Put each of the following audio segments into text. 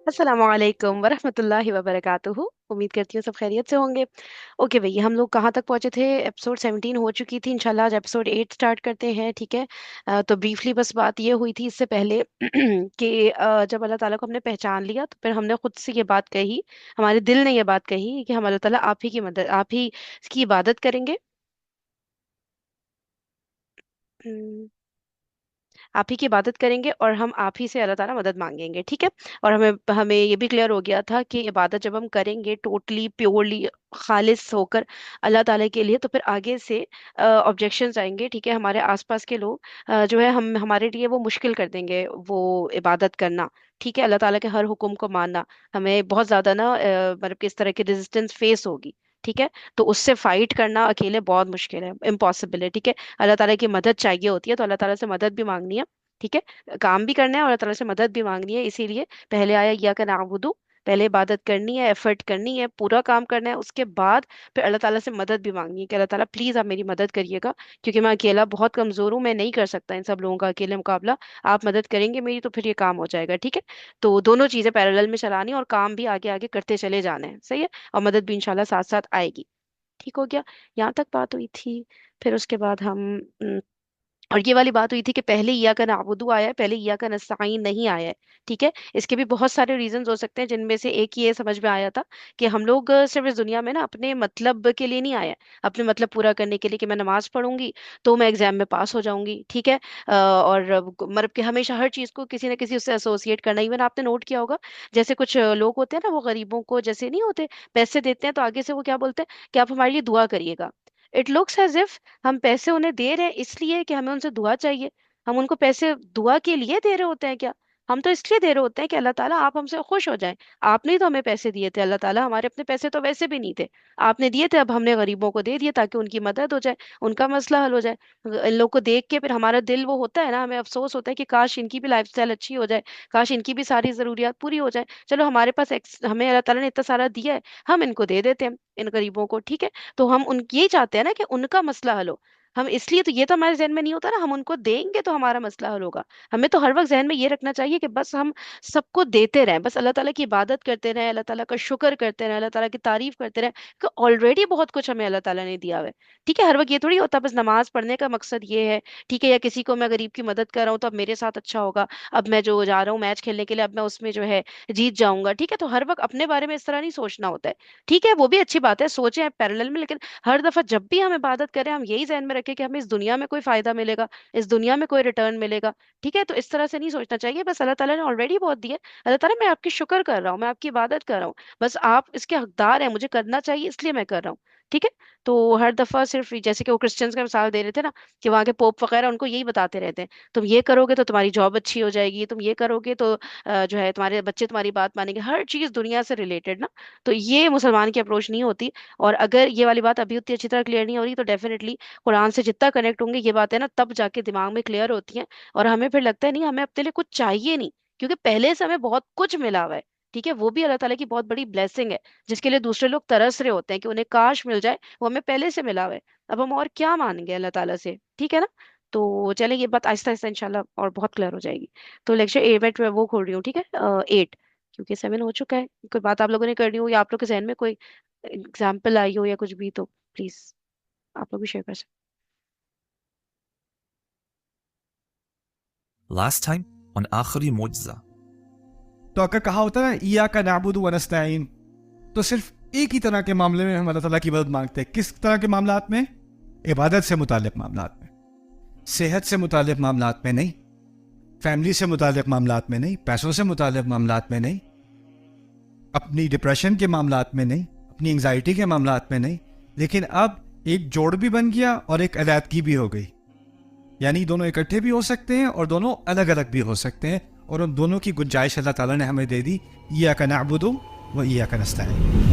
अस्सलाम वालेकुम वरहमतुल्लाहि वबरकातुहू। उम्मीद करती हूँ सब खैरियत से होंगे। ओके भैया, हम लोग कहाँ तक पहुंचे थे? एपिसोड 17 हो चुकी थी। इंशाल्लाह आज एपिसोड 8 स्टार्ट करते हैं, ठीक है। तो ब्रीफली बस बात ये हुई थी इससे पहले कि जब अल्लाह ताला को हमने पहचान लिया तो फिर हमने खुद से ये बात कही, हमारे दिल ने ये बात कही कि हम अल्लाह ताला आप ही की मदद, आप ही की इबादत करेंगे। हम्म, आप ही की इबादत करेंगे और हम आप ही से अल्लाह ताला मदद मांगेंगे, ठीक है। और हमें हमें ये भी क्लियर हो गया था कि इबादत जब हम करेंगे टोटली प्योरली खालिस होकर अल्लाह ताला के लिए, तो फिर आगे से ऑब्जेक्शंस आएंगे, ठीक है। हमारे आसपास के लोग जो है हम हमारे लिए वो मुश्किल कर देंगे वो इबादत करना, ठीक है। अल्लाह ताला के हर हुक्म को मानना हमें बहुत ज्यादा ना मतलब किस तरह की रेजिस्टेंस फेस होगी, ठीक है। तो उससे फाइट करना अकेले बहुत मुश्किल है, इम्पॉसिबल है, ठीक है। अल्लाह ताला की मदद चाहिए होती है, तो अल्लाह ताला से मदद भी मांगनी है, ठीक है। काम भी करना है और अल्लाह ताला से मदद भी मांगनी है। इसीलिए पहले आया इय्याका नअबुदु, पहले इबादत करनी है, एफर्ट करनी है, पूरा काम करना है, उसके बाद फिर अल्लाह ताला से मदद भी मांगनी है कि अल्लाह ताला प्लीज आप मेरी मदद करिएगा, क्योंकि मैं अकेला बहुत कमजोर हूँ, मैं नहीं कर सकता इन सब लोगों का अकेले मुकाबला। आप मदद करेंगे मेरी तो फिर ये काम हो जाएगा, ठीक है। तो दोनों चीजें पैरेलल में चलानी है और काम भी आगे आगे करते चले जाना है, सही है। और मदद भी इंशाल्लाह साथ साथ आएगी। ठीक हो गया, यहाँ तक बात हुई थी। फिर उसके बाद हम और ये वाली बात हुई थी कि पहले इय्या का नाबुदू आया है, पहले इय्या का नस्ताईन नहीं आया है, ठीक है। इसके भी बहुत सारे रीजंस हो सकते हैं, जिनमें से एक ये समझ में आया था कि हम लोग सिर्फ इस दुनिया में ना अपने मतलब के लिए नहीं आए हैं, अपने मतलब पूरा करने के लिए कि मैं नमाज पढ़ूंगी तो मैं एग्जाम में पास हो जाऊंगी, ठीक है। और मतलब कि हमेशा हर चीज को किसी ना किसी उससे एसोसिएट करना। इवन आपने नोट किया होगा, जैसे कुछ लोग होते हैं ना, वो गरीबों को जैसे नहीं होते, पैसे देते हैं तो आगे से वो क्या बोलते हैं कि आप हमारे लिए दुआ करिएगा। इट लुक्स एज इफ हम पैसे उन्हें दे रहे हैं इसलिए कि हमें उनसे दुआ चाहिए। हम उनको पैसे दुआ के लिए दे रहे होते हैं क्या? हम तो इसलिए दे रहे होते हैं कि अल्लाह ताला आप हमसे खुश हो जाएं। आपने ही तो हमें पैसे दिए थे अल्लाह ताला, हमारे अपने पैसे तो वैसे भी नहीं थे, आपने दिए थे, अब हमने गरीबों को दे दिए ताकि उनकी मदद हो जाए, उनका मसला हल हो जाए। इन लोग को देख के फिर हमारा दिल वो होता है ना, हमें अफसोस होता है कि काश इनकी भी लाइफस्टाइल अच्छी हो जाए, काश इनकी भी सारी जरूरियात पूरी हो जाए। चलो हमारे पास हमें अल्लाह ताला ने इतना सारा दिया है, हम इनको दे देते हैं इन गरीबों को, ठीक है। तो हम उन यही चाहते हैं ना कि उनका मसला हल हो। हम इसलिए तो ये तो हमारे जहन में नहीं होता ना, हम उनको देंगे तो हमारा मसला हल होगा। हमें तो हर वक्त जहन में ये रखना चाहिए कि बस हम सबको देते रहें, बस अल्लाह ताला की इबादत करते रहें, अल्लाह ताला का शुक्र करते रहें, अल्लाह ताला की तारीफ करते रहें कि ऑलरेडी बहुत कुछ हमें अल्लाह ताला ने दिया हुआ है, ठीक है। हर वक्त ये थोड़ी होता बस नमाज पढ़ने का मकसद ये है, ठीक है, या किसी को मैं गरीब की मदद कर रहा हूँ तो अब मेरे साथ अच्छा होगा, अब मैं जो जा रहा हूँ मैच खेलने के लिए अब मैं उसमें जो है जीत जाऊंगा, ठीक है। तो हर वक्त अपने बारे में इस तरह नहीं सोचना होता है, ठीक है। वो भी अच्छी बात है, सोचें पैरेलल में, लेकिन हर दफा जब भी हम इबादत करें हम यही ज़हन में रखें कि हमें इस दुनिया में कोई फायदा मिलेगा, इस दुनिया में कोई रिटर्न मिलेगा, ठीक है। तो इस तरह से नहीं सोचना चाहिए, बस अल्लाह ताला ने ऑलरेडी बहुत दिया है, अल्लाह ताला मैं आपकी शुक्र कर रहा हूँ, मैं आपकी इबादत कर रहा हूँ, बस आप इसके हकदार हैं, मुझे करना चाहिए इसलिए मैं कर रहा हूँ, ठीक है। तो हर दफा सिर्फ जैसे कि वो क्रिश्चियंस का मिसाल दे रहे थे ना, कि वहाँ के पोप वगैरह उनको यही बताते रहते हैं, तुम ये करोगे तो तुम्हारी जॉब अच्छी हो जाएगी, तुम ये करोगे तो जो है तुम्हारे बच्चे तुम्हारी बात मानेंगे, हर चीज दुनिया से रिलेटेड ना। तो ये मुसलमान की अप्रोच नहीं होती। और अगर ये वाली बात अभी उतनी अच्छी तरह क्लियर नहीं हो रही तो डेफिनेटली कुरान से जितना कनेक्ट होंगे ये बातें ना, तब जाके दिमाग में क्लियर होती हैं। और हमें फिर लगता है नहीं हमें अपने लिए कुछ चाहिए नहीं, क्योंकि पहले से हमें बहुत कुछ मिला हुआ है, ठीक है। वो भी अल्लाह ताला की बहुत बड़ी ब्लेसिंग है, जिसके लिए दूसरे लोग तरस रहे होते हैं कि उन्हें काश मिल जाए, वो हमें पहले से मिला हुआ है। अब हम और क्या मानेंगे अल्लाह ताला से, ठीक है ना। तो चले ये बात आहिस्ता आहिस्ता इंशाल्लाह और बहुत क्लियर हो जाएगी। तो लेक्चर 8 में वो खोल रही हूँ, ठीक है। 8, क्योंकि 7 हो चुका है। कोई बात आप लोगों ने करनी हो या आप लोग के जहन में कोई एग्जाम्पल आई हो या कुछ भी, तो प्लीज आप लोग भी शेयर कर सकते Last time on आखिरी मुआजिज़ा। तो अगर कहा होता है ना इया का नाबुदु व नस्तईन, तो सिर्फ एक ही तरह के मामले में हम अल्लाह ताला की मदद मांगते हैं। किस तरह के मामलात में? इबादत से मुतालिक मामलात में, सेहत से मुतालिक मामलात में नहीं, फैमिली से मुतालिक मामलात में नहीं, पैसों से मुतालिक मामलात में नहीं, अपनी डिप्रेशन के मामलात में नहीं, अपनी एंग्जाइटी के मामलात में नहीं। लेकिन अब एक जोड़ भी बन गया और एक अलैदगी भी हो गई, यानी दोनों इकट्ठे भी हो सकते हैं और दोनों अलग अलग भी हो सकते हैं, और उन दोनों की गुंजाइश अल्लाह ताला ने हमें दे दी। इय्याका नअबुदु व इय्याका नस्तईन।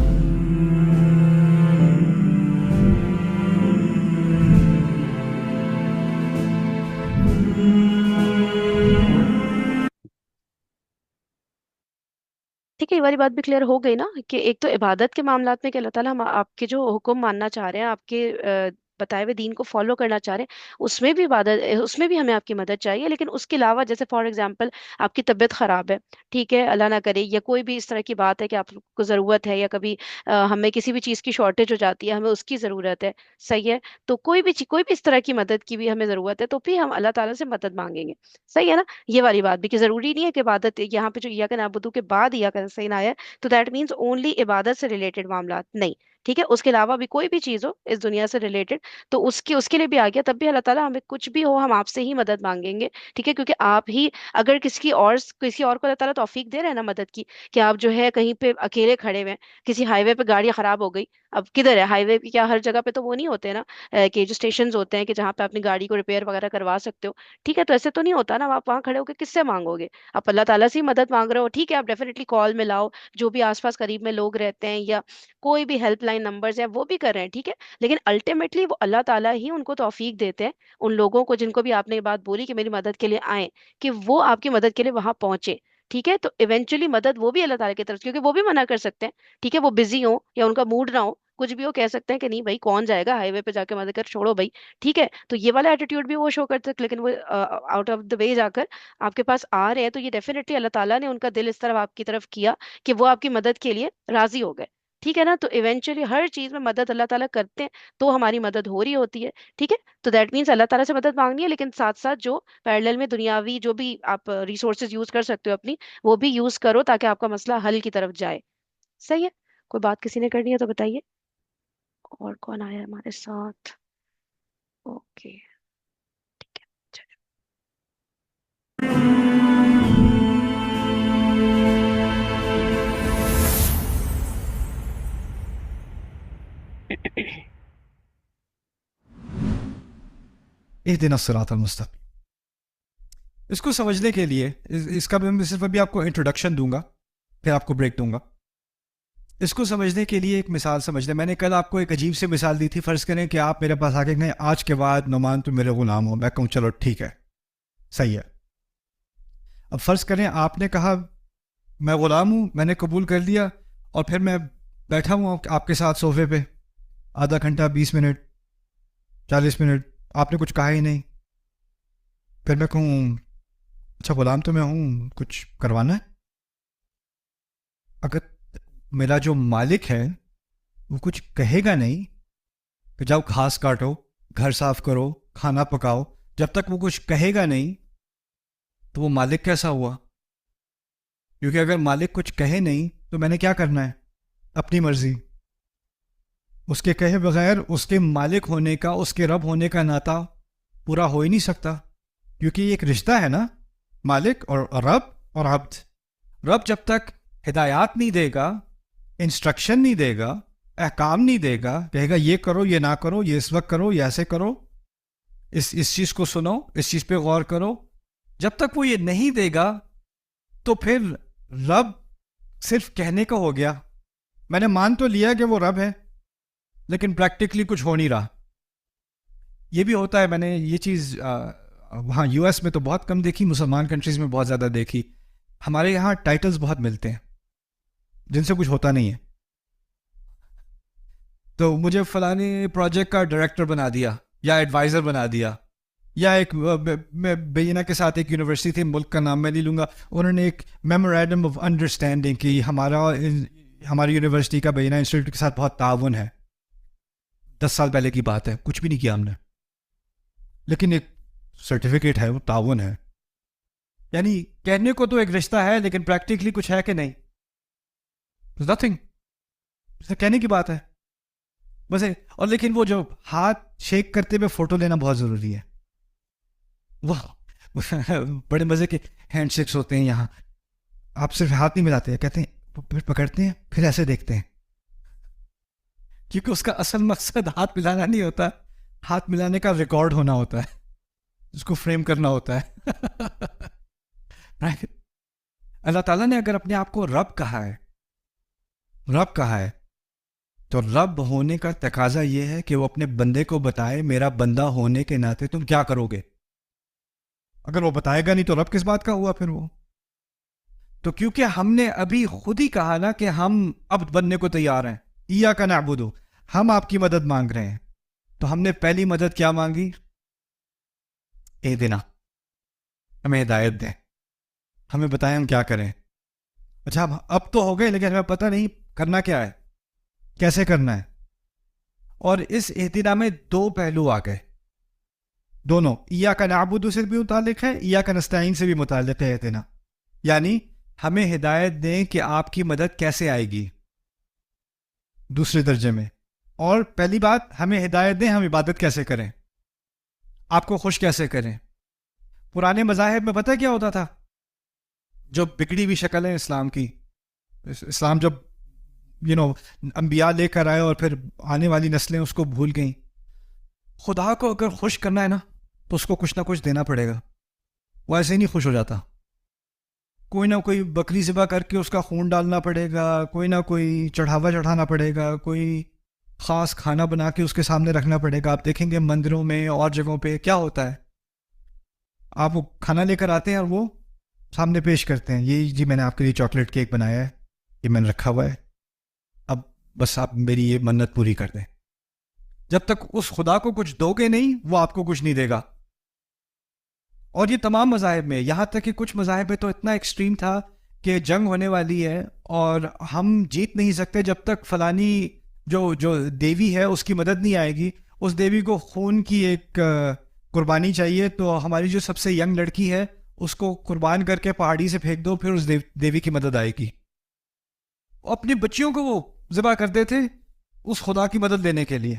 ठीक है। ये वाली बात भी क्लियर हो गई ना, कि एक तो इबादत के मामलात में कि अल्लाह ताला हम आपके जो हुक्म मानना चाह रहे हैं, आपके بتائے ہوئے دین کو فالو کرنا چاہ رہے ہیں اس میں بھی عبادت، اس میں بھی ہمیں آپ کی مدد چاہیے. لیکن اس کے علاوہ جیسے فار ایگزامپل آپ کی طبیعت خراب ہے، ٹھیک ہے، اللہ نہ کرے، یا کوئی بھی اس طرح کی بات ہے کہ آپ کو ضرورت ہے، یا کبھی ہمیں کسی بھی چیز کی شارٹیج ہو جاتی ہے، ہمیں اس کی ضرورت ہے، صحیح ہے، تو کوئی بھی اس طرح کی مدد کی بھی ہمیں ضرورت ہے تو بھی ہم اللہ تعالیٰ سے مدد مانگیں گے. صحیح ہے نا؟ یہ والی بات بھی کہ ضروری نہیں ہے کہ عبادت یہاں پہ جو ایاک نعبدو کے بعد ایاک نستعین آیا ہے تو دیٹ مینس اونلی عبادت سے ریلیٹڈ معاملات نہیں. ٹھیک ہے، اس کے علاوہ بھی کوئی بھی چیز ہو اس دنیا سے ریلیٹڈ تو اس کے لیے بھی آ گیا، تب بھی اللہ تعالیٰ ہمیں کچھ بھی ہو ہم آپ سے ہی مدد مانگیں گے. ٹھیک ہے، کیونکہ آپ ہی اگر کسی اور کو اللہ تعالیٰ توفیق دے رہے ہیں نا مدد کی، کہ آپ جو ہے کہیں پہ اکیلے کھڑے ہوئے ہیں، کسی ہائی وے پہ گاڑی خراب ہو گئی، اب کدھر ہے ہائی وے پہ؟ کیا ہر جگہ پہ تو وہ نہیں ہوتے نا کہ جو اسٹیشنز ہوتے ہیں کہ جہاں پہ اپنی گاڑی کو ریپیئر وغیرہ کروا سکتے ہو. ٹھیک ہے، تو ایسے تو نہیں ہوتا نا، آپ وہاں کھڑے ہو کے کس سے مانگو گے؟ آپ اللہ تعالیٰ سے ہی مدد مانگ رہے ہو. ٹھیک ہے، آپ ڈیفینیٹلی کال میں لاؤ، جو بھی آس پاس قریب میں لوگ رہتے ہیں یا کوئی بھی ہیلپ لائن نمبرز ہیں وہ بھی کر رہے ہیں. ٹھیک ہے، لیکن الٹیمیٹلی وہ اللہ تعالیٰ ہی ان کو توفیق دیتے ہیں، ان لوگوں کو جن کو بھی آپ نے یہ بات بولی کہ میری مدد کے لیے آئیں، کہ وہ آپ کی مدد کے لیے وہاں پہنچے. ٹھیک ہے، تو ایونچولی مدد وہ بھی اللہ تعالیٰ کی طرف سے، کیونکہ وہ بھی منع کر سکتے ہیں. ٹھیک ہے، وہ بزی ہوں یا ان کا موڈ نہ ہو، کچھ بھی وہ کہہ سکتے ہیں کہ نہیں بھائی کون جائے گا ہائی وے پہ جا کے مدد کر، چھوڑو بھائی. ٹھیک ہے، تو یہ والا ایٹیٹیوڈ بھی وہ شو کرتے ہیں، لیکن وہ آؤٹ آف دا وے جا کر آپ کے پاس آ رہے ہیں تو یہ ڈیفینیٹلی اللہ تعالیٰ نے ان کا دل اس طرح آپ کی طرف کیا کہ وہ آپ کی مدد کے لیے راضی ہو گئے. ٹھیک ہے نا؟ تو ایونچولی ہر چیز میں مدد اللہ تعالیٰ کرتے ہیں تو ہماری مدد ہو رہی ہوتی ہے. ٹھیک ہے، تو دیٹ مینس اللہ تعالیٰ سے مدد مانگنی ہے، لیکن ساتھ ساتھ جو پیرلل میں دنیاوی جو بھی آپ ریسورسز یوز کر سکتے ہو اپنی، وہ بھی یوز کرو تاکہ آپ کا مسئلہ حل کی طرف جائے. صحیح ہے؟ کوئی بات کسی نے کرنی ہے تو بتائیے. اور کون آیا ہے ہمارے ساتھ؟ اوکے، ٹھیک ہے، چلیں. اهدنا الصراط المستقیم. اس کو سمجھنے کے لیے اس کا میں صرف ابھی آپ کو انٹروڈکشن دوں گا، پھر آپ کو بریک دوں گا. اس کو سمجھنے کے لیے ایک مثال سمجھ لیں. میں نے کل آپ کو ایک عجیب سی مثال دی تھی. فرض کریں کہ آپ میرے پاس آ کے کہیں آج کے بعد نعمان تو میرے غلام ہو. میں کہوں چلو ٹھیک ہے، صحیح ہے. اب فرض کریں آپ نے کہا میں غلام ہوں، میں نے قبول کر لیا، اور پھر میں بیٹھا ہوں آپ کے ساتھ صوفے پہ آدھا گھنٹہ، 20 منٹ، 40 منٹ، آپ نے کچھ کہا ہی نہیں. پھر میں کہوں اچھا غلام تو میں ہوں، کچھ کروانا ہے؟ اگر میرا جو مالک ہے وہ کچھ کہے گا نہیں کہ جاؤ گھاس کاٹو، گھر صاف کرو، کھانا پکاؤ، جب تک وہ کچھ کہے گا نہیں تو وہ مالک کیسا ہوا؟ کیونکہ اگر مالک کچھ کہے نہیں تو میں نے کیا کرنا ہے؟ اپنی مرضی. اس کے کہے بغیر اس کے مالک ہونے کا، اس کے رب ہونے کا ناطہ پورا ہو ہی نہیں سکتا. کیونکہ یہ ایک رشتہ ہے نا، مالک اور رب اور عبد. رب جب تک ہدایات نہیں دے گا، انسٹرکشن نہیں دے گا، احکام نہیں دے گا، کہے گا یہ کرو، یہ نہ کرو، یہ اس وقت کرو، یہ ایسے کرو، اس چیز کو سنو، اس چیز پہ غور کرو، جب تک وہ یہ نہیں دے گا تو پھر رب صرف کہنے کا ہو گیا. میں نے مان تو لیا کہ وہ رب ہے، لیکن پریکٹیکلی کچھ ہو نہیں رہا. یہ بھی ہوتا ہے. میں نے یہ چیز وہاں یو ایس میں تو بہت کم دیکھی، مسلمان کنٹریز میں بہت زیادہ دیکھی. ہمارے یہاں ٹائٹلز بہت ملتے ہیں جن سے کچھ ہوتا نہیں ہے. تو مجھے فلانے پروجیکٹ کا ڈائریکٹر بنا دیا یا ایڈوائزر بنا دیا، یا ایک میں بینہ کے ساتھ ایک یونیورسٹی تھی، ملک کا نام میں نہیں لوں گا، انہوں نے ایک میمورینڈم آف انڈرسٹینڈنگ کی ہماری یونیورسٹی کا بینہ انسٹیٹیوٹ کے ساتھ بہت تعاون ہے. 10 سال پہلے کی بات ہے، کچھ بھی نہیں کیا ہم نے، لیکن ایک سرٹیفکیٹ ہے، وہ تعاون ہے. یعنی کہنے کو تو ایک رشتہ ہے لیکن پریکٹیکلی کچھ ہے کہ نہیں؟ نتھنگ. کہنے کی بات ہے بس. اور لیکن وہ جو ہاتھ شیک کرتے ہوئے فوٹو لینا بہت ضروری ہے. وہ بڑے مزے کے ہینڈ شیکس ہوتے ہیں یہاں. آپ صرف ہاتھ نہیں ملاتے ہیں، کہتے ہیں، پھر پکڑتے ہیں، پھر ایسے دیکھتے ہیں. کیونکہ اس کا اصل مقصد ہاتھ ملانا نہیں ہوتا، ہاتھ ملانے کا ریکارڈ ہونا ہوتا ہے، اس کو فریم کرنا ہوتا ہے. اللہ تعالیٰ نے اگر اپنے آپ کو رب کہا ہے تو رب ہونے کا تقاضا یہ ہے کہ وہ اپنے بندے کو بتائے میرا بندہ ہونے کے ناطے تم کیا کرو گے. اگر وہ بتائے گا نہیں تو رب کس بات کا ہوا پھر وہ؟ تو کیونکہ ہم نے ابھی خود ہی کہا نا کہ ہم عبد بننے کو تیار ہیں، ایاک نعبد، ہم آپ کی مدد مانگ رہے ہیں، تو ہم نے پہلی مدد کیا مانگی؟ اے دینا، ہمیں ہدایت دیں، ہمیں بتائیں ہم کیا کریں. اچھا اب تو ہو گئے، لیکن ہمیں پتہ نہیں کرنا کیا ہے، کیسے کرنا ہے. اور اس اہتداء میں دو پہلو آ گئے، دونوں ایاک نعبد سے بھی متعلق ہے، ایاک نستعین سے بھی متعلق ہے اہتداء. یعنی ہمیں ہدایت دیں کہ آپ کی مدد کیسے آئے گی، دوسرے درجے میں. اور پہلی بات ہمیں ہدایت دیں ہم عبادت کیسے کریں، آپ کو خوش کیسے کریں. پرانے مذاہب میں پتہ کیا ہوتا تھا؟ جو بگڑی ہوئی شکل ہے اسلام کی، اسلام جب انبیاء لے کر آئے اور پھر آنے والی نسلیں اس کو بھول گئیں. خدا کو اگر خوش کرنا ہے نا تو اس کو کچھ نہ کچھ دینا پڑے گا، وہ ایسے ہی نہیں خوش ہو جاتا. کوئی نہ کوئی بکری ذبح کر کے اس کا خون ڈالنا پڑے گا، کوئی نہ کوئی چڑھاوا چڑھانا پڑے گا، کوئی خاص کھانا بنا کے اس کے سامنے رکھنا پڑے گا. آپ دیکھیں گے مندروں میں اور جگہوں پہ کیا ہوتا ہے، آپ وہ کھانا لے کر آتے ہیں اور وہ سامنے پیش کرتے ہیں، یہ جی میں نے آپ کے لیے چاکلیٹ کیک بنایا ہے، یہ میں نے رکھا ہوا ہے، اب بس آپ میری یہ منت پوری کر دیں. جب تک اس خدا کو کچھ دو گے نہیں وہ آپ کو کچھ نہیں دے گا. اور یہ تمام مذاہب میں، یہاں تک کہ کچھ مذاہب میں تو اتنا ایکسٹریم تھا کہ جنگ ہونے والی ہے اور ہم جیت نہیں سکتے جب تک فلانی جو دیوی ہے اس کی مدد نہیں آئے گی. اس دیوی کو خون کی ایک قربانی چاہیے، تو ہماری جو سب سے ینگ لڑکی ہے اس کو قربان کر کے پہاڑی سے پھینک دو، پھر اس دیوی کی مدد آئے گی. اپنی بچیوں کو وہ ذبح کرتے تھے اس خدا کی مدد لینے کے لیے.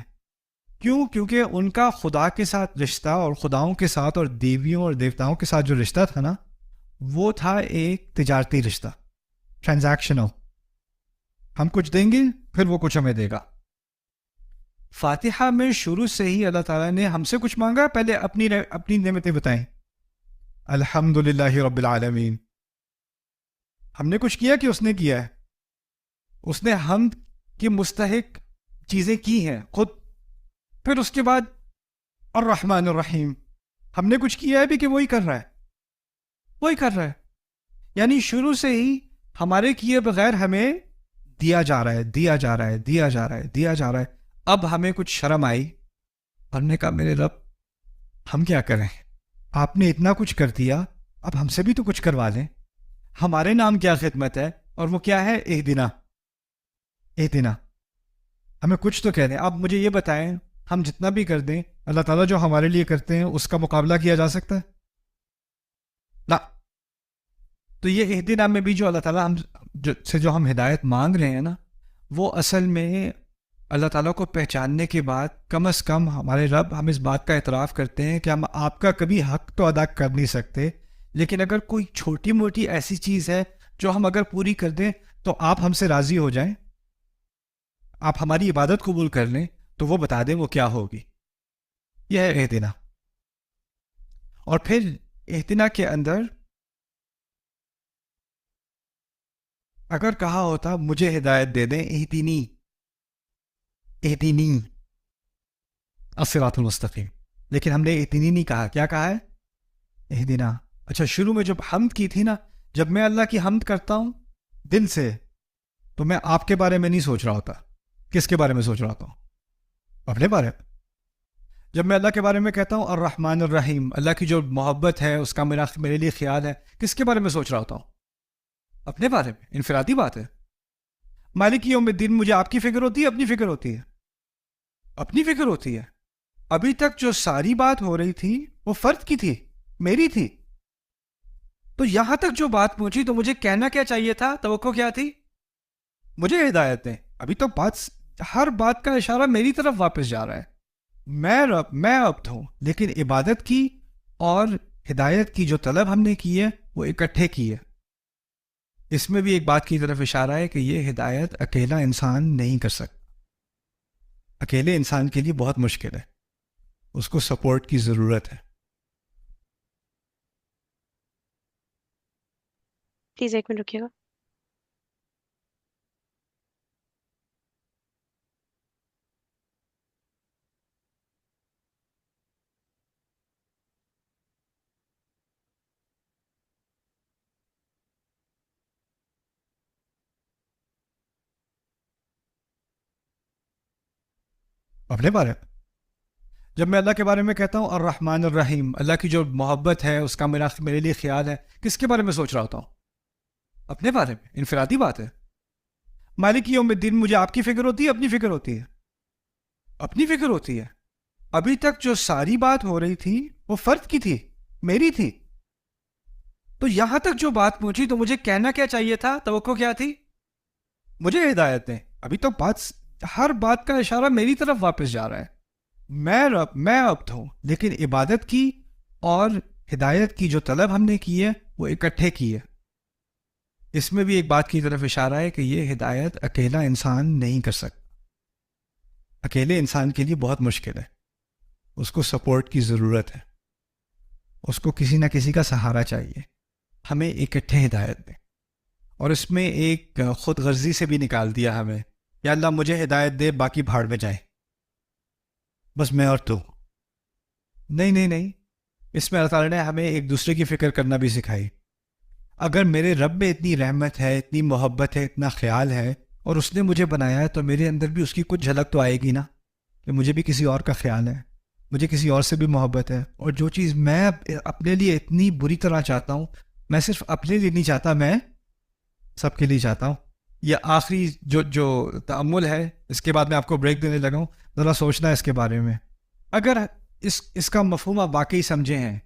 کیوں؟ کیونکہ ان کا خدا کے ساتھ رشتہ اور خداؤں کے ساتھ اور دیویوں اور دیوتاؤں کے ساتھ جو رشتہ تھا نا، وہ تھا ایک تجارتی رشتہ، ٹرانزیکشنل. ہم کچھ دیں گے پھر وہ کچھ ہمیں دے گا. فاتحہ میں شروع سے ہی اللہ تعالیٰ نے ہم سے کچھ مانگا؟ پہلے اپنی نعمتیں بتائیں. الحمد للہ رب العالمین. ہم نے کچھ کیا کہ اس نے کیا ہے؟ اس نے حمد کی مستحق چیزیں کی ہیں خود. پھر اس کے بعد الرحمن الرحیم، ہم نے کچھ کیا ہے بھی کہ وہی کر رہا ہے، وہی کر رہا ہے. یعنی شروع سے ہی ہمارے کیے بغیر ہمیں دیا جا رہا ہے، دیا جا رہا ہے، دیا جا رہا ہے، دیا جا رہا ہے. اب ہمیں کچھ شرم آئی اور نے کہا میرے رب ہم کیا کریں، آپ نے اتنا کچھ کر دیا، اب ہم سے بھی تو کچھ کروا لیں. ہمارے نام کیا خدمت ہے، اور وہ کیا ہے؟ اہدنا، اہدنا. ہمیں کچھ تو کہہ دیں. آپ مجھے یہ بتائیں ہم جتنا بھی کر دیں اللہ تعالیٰ جو ہمارے لیے کرتے ہیں اس کا مقابلہ کیا جا سکتا ہے؟ نا. تو یہ اہدنا میں بھی جو اللہ تعالیٰ جو ہم ہدایت مانگ رہے ہیں نا، وہ اصل میں اللہ تعالیٰ کو پہچاننے کے بعد کم از کم ہمارے رب ہم اس بات کا اعتراف کرتے ہیں کہ ہم آپ کا کبھی حق تو ادا کر نہیں سکتے، لیکن اگر کوئی چھوٹی موٹی ایسی چیز ہے جو ہم اگر پوری کر دیں تو آپ ہم سے راضی ہو جائیں، آپ ہماری عبادت قبول کر لیں، تو وہ بتا دیں وہ کیا ہوگی. یہ ہے اہدنا. اور پھر اہدنا کے اندر اگر کہا ہوتا مجھے ہدایت دے دیں، اہدنی، اہدنی الصراط المستقیم، لیکن ہم نے اہدنی نہیں کہا. کیا کہا ہے؟ اہدنا. اچھا شروع میں جب حمد کی تھی نا، جب میں اللہ کی حمد کرتا ہوں دل سے تو میں آپ کے بارے میں نہیں سوچ رہا ہوتا. کس کے بارے میں سوچ رہا ہوتا ہوں؟ اپنے بارے میں. جب میں اللہ کے بارے میں کہتا ہوں الرحمن الرحیم، اللہ کی جو محبت ہے اس کا میرے لیے خیال ہے، کس کے بارے میں سوچ رہا ہوتا ہوں؟ اپنے بارے میں. انفرادی بات ہے. مالک یوم الدین مجھے آپ کی فکر ہوتی ہے؟ اپنی فکر ہوتی ہے؟ اپنی فکر ہوتی ہے. ابھی تک جو ساری بات ہو رہی تھی وہ فرد کی تھی، میری تھی. تو یہاں تک جو بات پہنچی تو مجھے کہنا کیا چاہیے تھا؟ توقع کیا تھی؟ مجھے ہدایت دیں. ابھی تو ہر بات کا اشارہ میری طرف واپس جا رہا ہے. میں عبد ہوں، لیکن عبادت کی اور ہدایت کی جو طلب ہم نے کی ہے وہ اکٹھے کی ہے. اس میں بھی ایک بات کی طرف اشارہ ہے کہ یہ ہدایت اکیلا انسان نہیں کر سکتا. اکیلے انسان کے لیے بہت مشکل ہے، اس کو سپورٹ کی ضرورت ہے. پلیز ایک منٹ رکیے گا. اپنے بارے میں جب میں اللہ کے بارے میں کہتا ہوں الرحمن الرحیم، اللہ کی جو محبت ہے اس کا میرے لیے خیال ہے، کس کے بارے میں سوچ رہا ہوتا ہوں؟ اپنے بارے میں، انفرادی بات ہے. مالک یوم الدین، مجھے آپ کی فکر ہوتی ہے؟ اپنی فکر ہوتی ہے؟ اپنی فکر ہوتی ہے. ابھی تک جو ساری بات ہو رہی تھی وہ فرد کی تھی، میری تھی. تو یہاں تک جو بات پہنچی تو مجھے کہنا کیا چاہیے تھا؟ توقع کیا تھی؟ مجھے ہدایت دیں. ابھی تو ہر بات کا اشارہ میری طرف واپس جا رہا ہے. میں عبد ہوں، لیکن عبادت کی اور ہدایت کی جو طلب ہم نے کی ہے وہ اکٹھے کی ہے. اس میں بھی ایک بات کی طرف اشارہ ہے کہ یہ ہدایت اکیلا انسان نہیں کر سکتا. اکیلے انسان کے لیے بہت مشکل ہے، اس کو سپورٹ کی ضرورت ہے، اس کو کسی نہ کسی کا سہارا چاہیے. ہمیں اکٹھے ہدایت دیں. اور اس میں ایک خود غرضی سے بھی نکال دیا ہمیں، یا اللہ مجھے ہدایت دے، باقی بھاڑ میں جائیں، بس میں اور تو. نہیں نہیں نہیں، اس میں اللہ تعالیٰ نے ہمیں ایک دوسرے کی فکر کرنا بھی سکھائی. اگر میرے رب میں اتنی رحمت ہے، اتنی محبت ہے، اتنا خیال ہے، اور اس نے مجھے بنایا ہے، تو میرے اندر بھی اس کی کچھ جھلک تو آئے گی نا، کہ مجھے بھی کسی اور کا خیال ہے، مجھے کسی اور سے بھی محبت ہے. اور جو چیز میں اپنے لیے اتنی بری طرح چاہتا ہوں، میں صرف اپنے لیے نہیں چاہتا، میں سب کے لیے چاہتا ہوں. یہ آخری جو تأمل ہے، اس کے بعد میں آپ کو بریک دینے لگا ہوں، ذرا سوچنا ہے اس کے بارے میں. اگر اس کا مفہوم آپ واقعی سمجھے ہیں،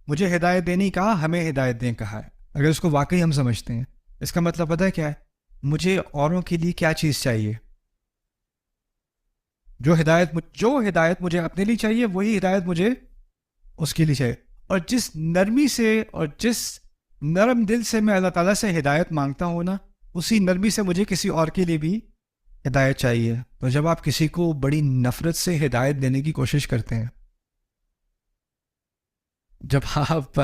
مجھے ہدایت دینی کہا، ہمیں ہدایت دیں کہا ہے، اگر اس کو واقعی ہم سمجھتے ہیں، اس کا مطلب پتہ ہے کیا ہے؟ مجھے اوروں کے لیے کیا چیز چاہیے؟ جو ہدایت مجھے اپنے لیے چاہیے، وہی ہدایت مجھے اس کے لیے چاہیے. اور جس نرمی سے اور جس نرم دل سے میں اللہ تعالیٰ سے ہدایت مانگتا ہوں نا، اسی نرمی سے مجھے کسی اور کے لیے بھی ہدایت چاہیے. تو جب آپ کسی کو بڑی نفرت سے ہدایت دینے کی کوشش کرتے ہیں، جب آپ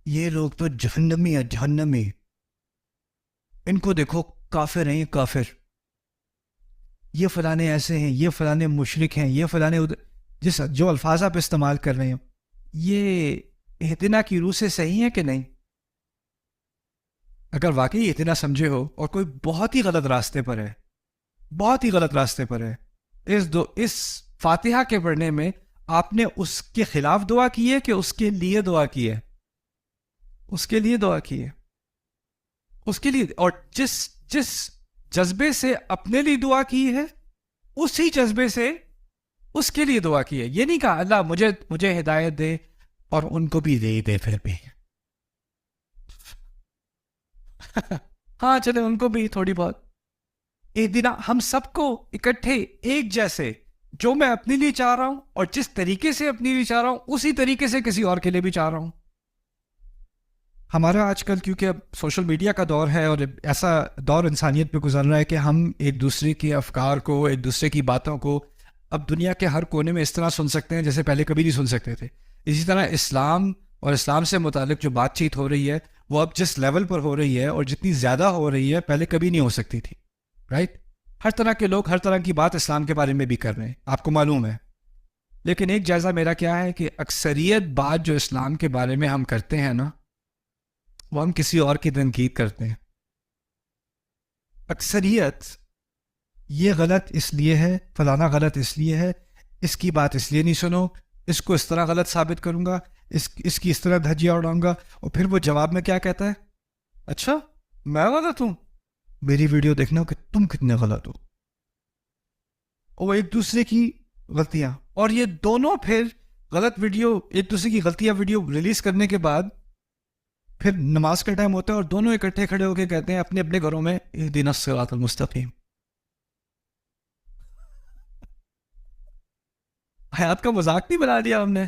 یہ لوگ تو جہنمی ہے، جہنمی، ان کو دیکھو کافر ہیں، یہ کافر، یہ فلانے ایسے ہیں، یہ فلانے مشرک ہیں، یہ فلانے جو الفاظ آپ استعمال کر رہے ہیں، یہ اہتنا کی روح سے صحیح ہے کہ نہیں؟ اگر واقعی اتنا سمجھے ہو اور کوئی بہت ہی غلط راستے پر ہے، بہت ہی غلط راستے پر ہے، اس فاتحہ کے پڑھنے میں آپ نے اس کے خلاف دعا کی ہے کہ اس کے لیے دعا کی ہے؟ اس کے لیے دعا کی ہے، اس کے لیے. اور جس جذبے سے اپنے لیے دعا کی ہے، اسی جذبے سے اس کے لیے دعا کی ہے. یہ نہیں کہا اللہ مجھے ہدایت دے اور ان کو بھی دے پھر بھی ہاں چلے ان کو بھی تھوڑی بہت. ایک دن ہم سب کو اکٹھے ایک جیسے، جو میں اپنے لیے چاہ رہا ہوں اور جس طریقے سے اپنے لیے چاہ رہا ہوں، اسی طریقے سے کسی اور کے لیے بھی چاہ رہا ہوں. ہمارا آج کل کیونکہ اب سوشل میڈیا کا دور ہے، اور ایسا دور انسانیت پہ گزر رہا ہے کہ ہم ایک دوسرے کے افکار کو، ایک دوسرے کی باتوں کو اب دنیا کے ہر کونے میں اس طرح سن سکتے ہیں جیسے پہلے کبھی نہیں سن سکتے تھے. اسی طرح اسلام اور اسلام سے متعلق جو بات چیت ہو رہی ہے، وہ اب جس لیول پر ہو رہی ہے اور جتنی زیادہ ہو رہی ہے، پہلے کبھی نہیں ہو سکتی تھی. رائٹ؟ ہر طرح کے لوگ ہر طرح کی بات اسلام کے بارے میں بھی کر رہے ہیں، آپ کو معلوم ہے. لیکن ایک جائزہ میرا کیا ہے کہ اکثریت بات جو اسلام کے بارے میں ہم کرتے ہیں نا، وہ ہم کسی اور کی تنقید کرتے ہیں. اکثریت یہ غلط اس لیے ہے، فلانا غلط اس لیے ہے، اس کی بات اس لیے نہیں سنو، اس کو اس طرح غلط ثابت کروں گا، اس کی اس طرح دھجیاں اڑاؤں گا. اور پھر وہ جواب میں کیا کہتا ہے؟ اچھا میں غلط ہوں، میری ویڈیو دیکھنا کہ تم کتنے غلط ہو. اور وہ ایک دوسرے کی غلطیاں، اور یہ دونوں پھر غلط ویڈیو، ایک دوسرے کی غلطیاں ویڈیو ریلیز کرنے کے بعد پھر نماز کا ٹائم ہوتا ہے اور دونوں اکٹھے کھڑے ہو کے کہتے ہیں اپنے اپنے گھروں میں اہدنا الصراط المستقیم. حیات کا مذاق نہیں بنا دیا ہم نے؟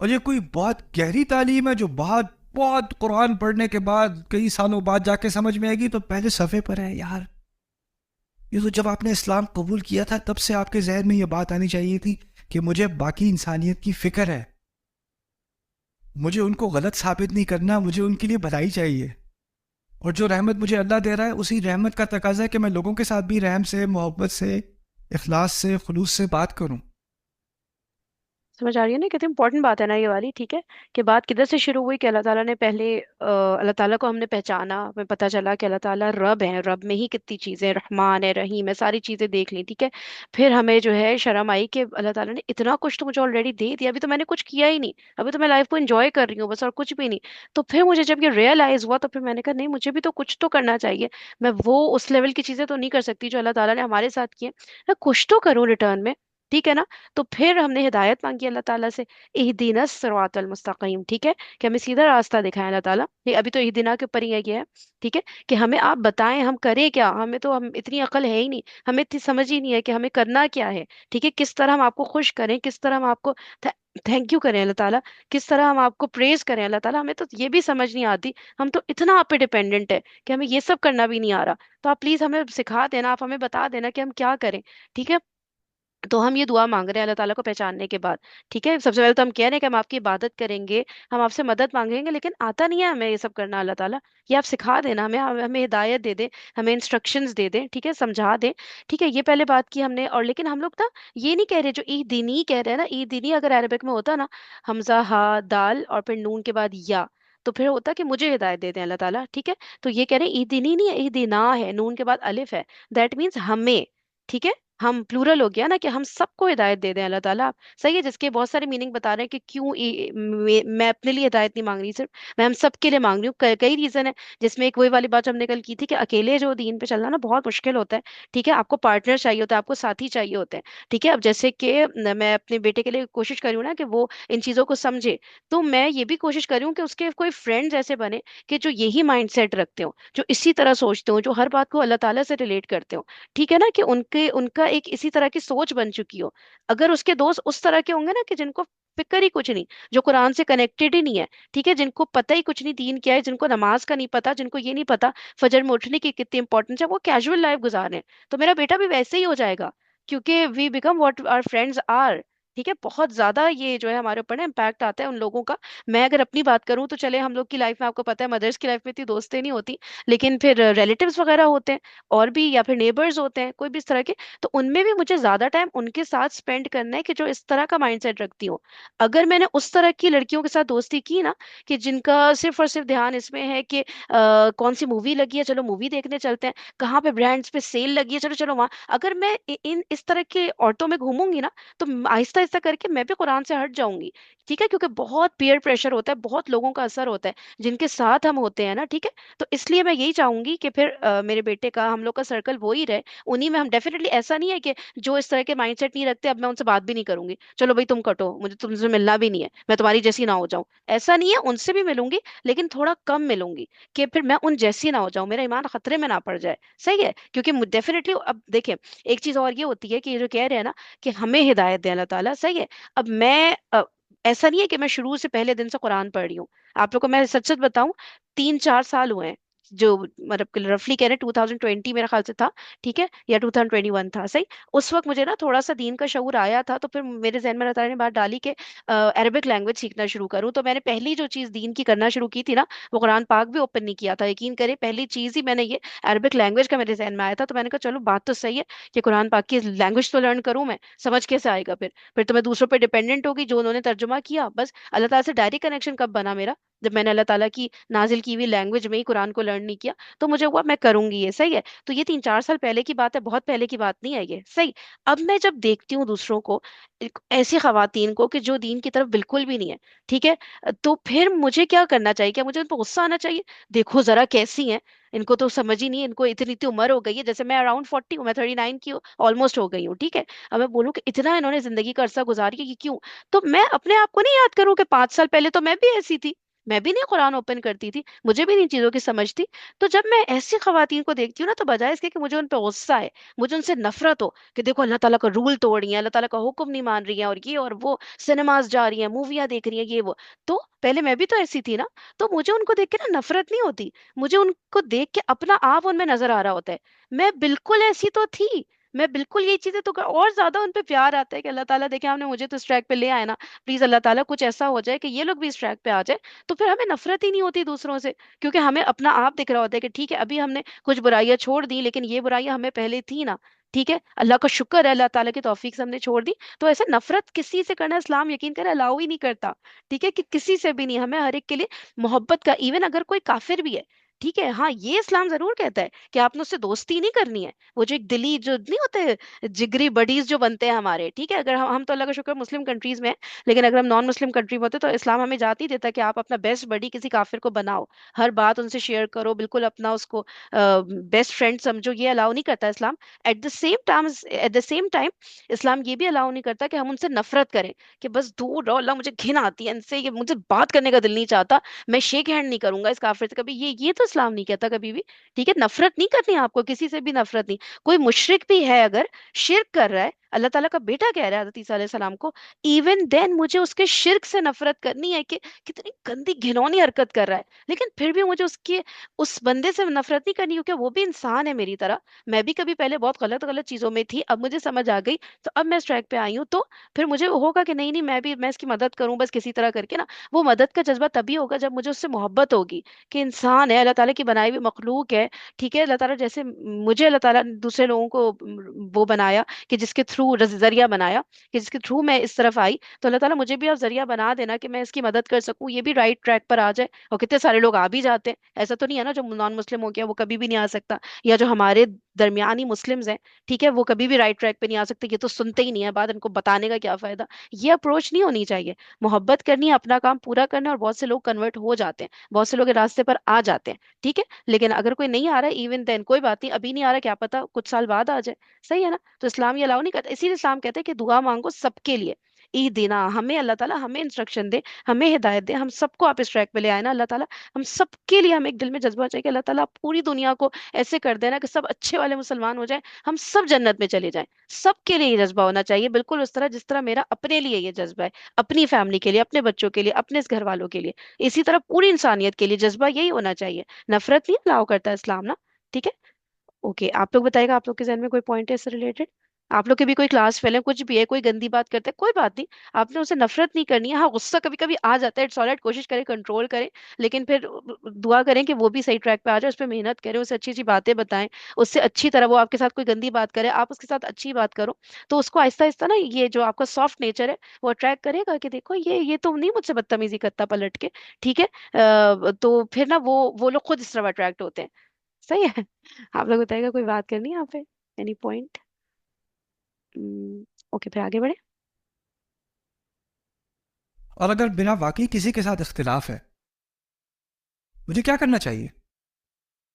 اور یہ کوئی بہت گہری تعلیم ہے جو بہت بہت قرآن پڑھنے کے بعد کئی سالوں بعد جا کے سمجھ میں آئے گی. تو پہلے صفحے پر ہے یار. یہ تو جب آپ نے اسلام قبول کیا تھا تب سے آپ کے ذہن میں یہ بات آنی چاہیے تھی کہ مجھے باقی انسانیت کی فکر ہے، مجھے ان کو غلط ثابت نہیں کرنا، مجھے ان کے لیے بھلائی چاہیے. اور جو رحمت مجھے اللہ دے رہا ہے، اسی رحمت کا تقاضا ہے کہ میں لوگوں کے ساتھ بھی رحم سے، محبت سے، اخلاص سے، خلوص سے بات کروں. समझ आ रही है ना, कितनी इंपॉर्टेंट बात है ना ये वाली, ठीक है। कि बात किधर से शुरू हुई कि अल्लाह ताला ने पहले अल्लाह ताला को हमने पहचाना, हमें पता चला कि अल्लाह ताला रब है, रब में ही कितनी चीजें, रहमान है, रहीम है, सारी चीजें देख ली, ठीक है। फिर हमें जो है शर्म आई कि अल्लाह ताला ने इतना कुछ तो मुझे ऑलरेडी दे दिया, अभी तो मैंने कुछ किया ही नहीं, अभी तो मैं लाइफ को एंजॉय कर रही हूँ बस, और कुछ भी नहीं। तो फिर मुझे जब ये रियलाइज हुआ, तो फिर मैंने कहा नहीं, मुझे भी तो कुछ तो करना चाहिए। मैं वो उस लेवल की चीजें तो नहीं कर सकती जो अल्लाह ताला ने हमारे साथ की है, मैं कुछ तो करूँ रिटर्न में, ठीक है ना। तो फिर हमने हिदायत मांगी अल्लाह ताला से, इहदिनस सिरातल मुस्तकीम, ठीक है, कि हमें सीधा रास्ता दिखाए अल्लाह ताला। ये अभी तो इहदिना के ऊपर ही है, ये है, ठीक है, कि हमें आप बताएं हम करें क्या, हमें तो हम इतनी अकल है ही नहीं, हमें इतनी समझ ही नहीं है कि हमें करना क्या है, ठीक है, किस तरह हम आपको खुश करें, किस तरह हम आपको थैंक यू करें अल्लाह ताला, किस तरह हम आपको प्रेज करें अल्लाह ताला, हमें तो ये भी समझ नहीं आती। हम तो इतना आप पे डिपेंडेंट है कि हमें ये सब करना भी नहीं आ रहा। तो आप प्लीज हमें सिखा देना, आप हमें बता देना कि हम क्या करें, ठीक है। तो हम ये दुआ मांग रहे हैं अल्लाह ताला को पहचानने के बाद, ठीक है। सबसे पहले तो हम कह रहे हैं कि हम आपकी इबादत करेंगे, हम आपसे मदद मांगेंगे, लेकिन आता नहीं है हमें ये सब करना अल्लाह ताला। ये आप सिखा देना हमें, हमें हिदायत दे दे, हमें इंस्ट्रक्शंस दे दे, ठीक है, समझा दे, ठीक है। ये पहले बात की हमने। और लेकिन हम लोग ना ये नहीं कह रहे, जो ई दीनी कह रहे हैं ना, ई दीनी अगर अरबिक में होता ना, हमजा हा दाल और फिर नून के बाद या, तो फिर होता कि मुझे हिदायत दे दें अल्लाह ताला, ठीक है। तो ये कह रहे हैं ई दीनी नहीं है, ई दीना है, नून के बाद अलिफ है, दैट मीन्स हमें, ठीक है। हम प्लूरल हो गया ना, कि हम सबको हिदायत दे दें अल्लाह ताला। सही है, जिसके बहुत सारे मीनिंग बता रहे हैं कि क्यों मैं अपने लिए हिदायत नहीं मांग रही सिर्फ, मैं हम सबके लिए मांग रही हूँ। कई रीजन है, जिसमें एक वही वाली बात जो हमने कल की थी कि अकेले जो दीन पे चलना ना बहुत मुश्किल होता है, ठीक है। आपको पार्टनर चाहिए होता है, आपको साथी चाहिए होते हैं, ठीक है। अब जैसे कि मैं अपने बेटे के लिए कोशिश कर रही हूँ ना कि वो इन चीजों को समझे, तो मैं ये भी कोशिश कर रही हूँ कि उसके कोई फ्रेंड्स ऐसे बने कि जो यही माइंड सेट रखते हो, जो इसी तरह सोचते हो, जो हर बात को अल्लाह ताला से रिलेट करते हो, ठीक है ना, कि उनके उनका एक इसी तरह की सोच बन चुकी हो। अगर उसके दोस्त उस तरह के होंगे ना, कि जिनको फिक्र ही कुछ नहीं, जो कुरान से कनेक्टेड ही नहीं है, ठीक है, जिनको पता ही कुछ नहीं दीन क्या है, जिनको नमाज का नहीं पता, जिनको ये नहीं पता फजर में उठने की कितनी इंपॉर्टेंस है, वो कैजुअल लाइफ गुजार रहे हैं, तो मेरा बेटा भी वैसे ही हो जाएगा, क्योंकि we become what our friends are, ठीक है। बहुत ज्यादा ये जो है हमारे ऊपर ना इम्पैक्ट आता है उन लोगों का। मैं अगर अपनी बात करूं तो चले, हम लोग की लाइफ में आपको पता है मदर्स की लाइफ में इतनी दोस्तें नहीं होती, लेकिन फिर रिलेटिव्स वगैरह होते हैं, और भी, या फिर नेबर्स होते हैं कोई भी इस तरह के, तो उनमें भी मुझे ज्यादा टाइम उनके साथ स्पेंड करना है कि जो इस तरह का माइंडसेट रखती हो। अगर मैंने उस तरह की लड़कियों के साथ दोस्ती की ना, कि जिनका सिर्फ और सिर्फ ध्यान इसमें है कि कौन सी मूवी लगी है, चलो मूवी देखने चलते हैं, कहाँ पे ब्रांड्स पे सेल लगी है, चलो चलो वहां, अगर मैं इन इस तरह के औरतों में घूमूंगी ना, तो आहिस्ता आहिस्ता करके मैं भी कुरान से हट जाऊंगी, ठीक है। क्योंकि बहुत पीयर प्रेशर होता है, बहुत लोगों का असर होता है जिनके साथ हम होते हैं ना, ठीक है। तो इसलिए मैं यही चाहूंगी कि फिर मेरे बेटे का, हम लोग का सर्कल वो ही रहे, उन्हीं में हम डेफिनेटली, ऐसा नहीं है कि जो इस तरह के माइंडसेट नहीं रखते अब मैं उनसे बात भी नहीं करूंगी, चलो भाई तुम कटो, मुझे तुमसे मिलना भी नहीं है, मैं तुम्हारी जैसी ना हो जाऊं, ऐसा नहीं है, उनसे भी मिलूंगी, लेकिन थोड़ा कम मिलूंगी, कि फिर मैं उन जैसी ना हो जाऊं, मेरा ईमान खतरे में ना पड़ जाए। सही है, क्योंकि डेफिनेटली अब देखिए, एक चीज और ये होती है कि ये जो कह रहे हैं ना कि हमें हिदायत दे अल्लाह ताला, सही है। अब मैं ऐसा नहीं है कि मैं शुरू से पहले दिन से कुरान पढ़ रही हूँ, आप लोग को मैं सच सच बताऊं, 3-4 साल हुए हैं, जो मतलब रफली कह रहे हैं 2020 मेरे ख्याल से था, ठीक है, या 2021 था, सही। उस वक्त मुझे ना थोड़ा सा दीन का शऊर आया था, तो फिर मेरे जहन में अल्लाह ताला ने बात डाली कि अरबिक लैंग्वेज सीखना शुरू करूँ। तो मैंने पहली जो चीज़ दीन की करना शुरू की थी ना, वो कुरान पाक भी ओपन नहीं किया था, यकीन करें, पहली चीज़ ही मैंने ये अरबिक लैंग्वेज का मेरे जहन में आया था, तो मैंने कहा चलो बात तो सही है कि कुरान पाक की लैंग्वेज तो लर्न करूँ मैं, समझ कैसे आएगा फिर तो मैं दूसरों पर डिपेंडेंट होगी, जो उन्होंने तर्जुमा किया बस। अल्लाह ताला से डायरेक्ट कनेक्शन कब बना मेरा, जब मैंने अल्लाह ताला की नाजिल की हुई लैंग्वेज में ही कुरान को लर्न नहीं किया, तो मुझे हुआ मैं करूंगी ये, सही है। तो ये 3-4 साल पहले की बात है, बहुत पहले की बात नहीं है ये, सही। अब मैं जब देखती हूँ दूसरों को, ऐसी खवातीन को कि जो दीन की तरफ बिल्कुल भी नहीं है, ठीक है, तो फिर मुझे क्या करना चाहिए, क्या मुझे उन पर गुस्सा आना चाहिए, देखो जरा कैसी हैं, इनको तो समझ ही नहीं है, इनको इतनी इतनी उम्र हो गई है, जैसे मैं अराउंड 40 हूँ, मैं 39 की ऑलमोस्ट हो गई हूँ, ठीक है। अब मैं बोलूँ कि इतना इन्होंने जिंदगी का अरसा गुजारी है कि क्यों, तो मैं अपने आप को नहीं याद करूँ कि 5 साल पहले तो मैं भी ऐसी थी, मैं भी नहीं कुरान ओपन करती थी, मुझे भी नहीं चीजों की समझ थी। तो जब मैं ऐसी खवातीन को देखती हूँ ना, तो बजाय इसके कि मुझे उन पर गुस्सा है, मुझे उनसे नफरत हो कि देखो अल्लाह ताला का रूल तोड़ रही है, अल्लाह ताला का हुक्म नहीं मान रही है, और ये और वो, सिनेमाज जा रही है, मूवियां देख रही है, ये वो, तो पहले मैं भी तो ऐसी थी ना, तो मुझे उनको देख के ना नफरत नहीं होती, मुझे उनको देख के अपना आप उनमें नजर आ रहा होता है, मैं बिल्कुल ऐसी तो थी, मैं बिल्कुल ये चीजें तो और ज्यादा उन पे प्यार आता है कि अल्लाह ताला देखे हमने मुझे तो इस ट्रैक पे ले आए ना, प्लीज अल्लाह ताला कुछ ऐसा हो जाए कि ये लोग भी इस ट्रैक पे आ जाए, तो फिर हमें नफरत ही नहीं होती दूसरों से, क्योंकि हमें अपना आप दिख रहा होता है कि ठीक है अभी हमने कुछ बुराइयां छोड़ दी, लेकिन ये बुराइयां हमें पहले थी ना, ٹھیک ہے, اللہ کا شکر ہے, اللہ تعالیٰ کی توفیق سے ہم نے چھوڑ دی. تو ایسے نفرت کسی سے کرنا اسلام یقین کرے الاؤ ہی نہیں کرتا. ٹھیک ہے, کہ کسی سے بھی نہیں, ہمیں ہر ایک کے لیے محبت کا, ایون اگر کوئی کافر بھی ہے, ٹھیک ہے, ہاں یہ اسلام ضرور کہتا ہے کہ آپ نے اس سے دوستی نہیں کرنی ہے. وہ جو ایک دلی جو نہیں ہوتے جگری بڈیز جو بنتے ہیں ہمارے, ٹھیک ہے, اگر ہم تو اللہ کا شکر مسلم کنٹریز میں ہیں, لیکن اگر ہم نان مسلم کنٹری میں ہوتے تو اسلام ہمیں جاتی دیتا ہے کہ آپ اپنا بیسٹ بڈی کسی کافر کو بناؤ, ہر بات ان سے شیئر کرو, بالکل اپنا اس کو بیسٹ فرینڈ سمجھو, یہ الاؤ نہیں کرتا اسلام. ایٹ دا سیم ٹائم اسلام یہ بھی الاؤ نہیں کرتا کہ ہم ان سے نفرت کریں, کہ بس دور رہو, اللہ مجھے گھن آتی ہے ان سے, یہ مجھے بات کرنے کا دل نہیں چاہتا, میں شیک ہینڈ نہیں کروں گا اس کافر سے کبھی, یہ تو اسلام نہیں کہتا کبھی بھی. ٹھیک ہے, نفرت نہیں کرنی آپ کو کسی سے بھی, نفرت نہیں. کوئی مشرک بھی ہے اگر شرک کر رہا ہے, اللہ تعالیٰ کا بیٹا کہہ رہا ہے حضرت عیسیٰ علیہ السلام کو, ایون دین مجھے اس کے شرک سے نفرت کرنی ہے, کہ کتنی گندی گھنونی حرکت کر رہا ہے, لیکن پھر بھی مجھے اس بندے سے نفرت نہیں کرنی, کیونکہ وہ بھی انسان ہے میری طرح. میں بھی کبھی پہلے بہت غلط غلط چیزوں میں تھی, اب مجھے سمجھ آ گئی, تو اب میں اس ٹریک پہ آئی ہوں, تو پھر مجھے ہوگا کہ نہیں نہیں, میں اس کی مدد کروں بس کسی طرح کر کے نا. وہ مدد کا جذبہ تبھی ہوگا جب مجھے اس سے محبت ہوگی, کہ انسان ہے, اللہ تعالیٰ کی بنائی ہوئی مخلوق ہے. ٹھیک ہے, اللہ تعالیٰ جیسے مجھے اللہ تعالیٰ نے دوسرے لوگوں کو وہ بنایا, کہ جس کے تھرو ذریعہ بنایا, کہ جس کے تھرو میں اس طرف آئی, تو اللہ تعالیٰ مجھے بھی اب ذریعہ بنا دینا کہ میں اس کی مدد کر سکوں, یہ بھی رائٹ ٹریک پر آ جائے. اور کتنے سارے لوگ آ بھی جاتے ہیں, ایسا تو نہیں ہے نا جو نان مسلم ہو گیا وہ کبھی بھی نہیں آ سکتا, یا جو ہمارے درمیانی مسلمز ہیں, ٹھیک ہے, وہ کبھی بھی رائٹ ٹریک پہ نہیں آ سکتے, یہ تو سنتے ہی نہیں ہے بات, ان کو بتانے کا کیا فائدہ. یہ اپروچ نہیں ہونی چاہیے. محبت کرنی ہے, اپنا کام پورا کرنا ہے, اور بہت سے لوگ کنورٹ ہو جاتے ہیں, بہت سے لوگ راستے پر آ جاتے ہیں. ٹھیک ہے, لیکن اگر کوئی نہیں آ رہا ہے, ایون دین کوئی بات نہیں, ابھی نہیں آ رہا, کیا پتا کچھ سال بعد آ جائے. صحیح ہے نا. تو اسلام یہ الاؤ نہیں کرتا, اسی لیے اسلام کہتے ہیں کہ دعا مانگو سب کے لیے. عید دینا, ہمیں اللہ تعالیٰ ہمیں انسٹرکشن دے, ہمیں ہدایت دے, ہم سب کو آپ اس ٹریک پہ لے آئے نا اللہ تعالیٰ. ہم سب کے لیے, ہم ایک دل میں جذبہ چاہیے کہ اللہ تعالیٰ آپ پوری دنیا کو ایسے کر دینا کہ سب اچھے والے مسلمان ہو جائیں, ہم سب جنت میں چلے جائیں. سب کے لیے یہ جذبہ ہونا چاہیے, بالکل اس طرح جس طرح میرا اپنے لیے یہ جذبہ ہے, اپنی فیملی کے لیے, اپنے بچوں کے لیے, اپنے اس گھر والوں کے لیے, اسی طرح پوری انسانیت کے لیے جذبہ یہی ہونا چاہیے. نفرت نہیں الاؤ کرتا اسلام نا. ٹھیک ہے, اوکے, آپ لوگ بتائے گا, آپ لوگ کے ذہن میں کوئی پوائنٹ ہے اس سے ریلیٹڈ؟ آپ لوگ کے بھی کوئی کلاس فیل ہے, کچھ بھی ہے, کوئی گندی بات کرتے ہے, کوئی بات نہیں, آپ نے اسے نفرت نہیں کرنی ہے. ہاں غصہ کبھی کبھی آ جاتا ہے, اٹس آلرائٹ, کوشش کریں کنٹرول کریں, لیکن پھر دعا کریں کہ وہ بھی صحیح ٹریک پہ آ جائے, اس پہ محنت کریں, اسے اچھی اچھی باتیں بتائیں, اس سے اچھی طرح, وہ آپ کے ساتھ کوئی گندی بات کرے, آپ اس کے ساتھ اچھی بات کرو, تو اس کو آہستہ آہستہ نا, یہ جو آپ کا سافٹ نیچر ہے وہ اٹریکٹ کرے گا, کہ دیکھو یہ تو نہیں مجھ سے بدتمیزی کرتا پلٹ کے. ٹھیک ہے, تو پھر نا وہ لوگ خود اس طرح اٹریکٹ ہوتے ہیں. صحیح ہے. آپ لوگ بتائے گا, کوئی بات کرنی ہے یہاں پہ, اینی پوائنٹ؟ اوکے, پھر آگے بڑھے. اور اگر بنا واقعی کسی کے ساتھ اختلاف ہے, مجھے کیا کرنا چاہیے؟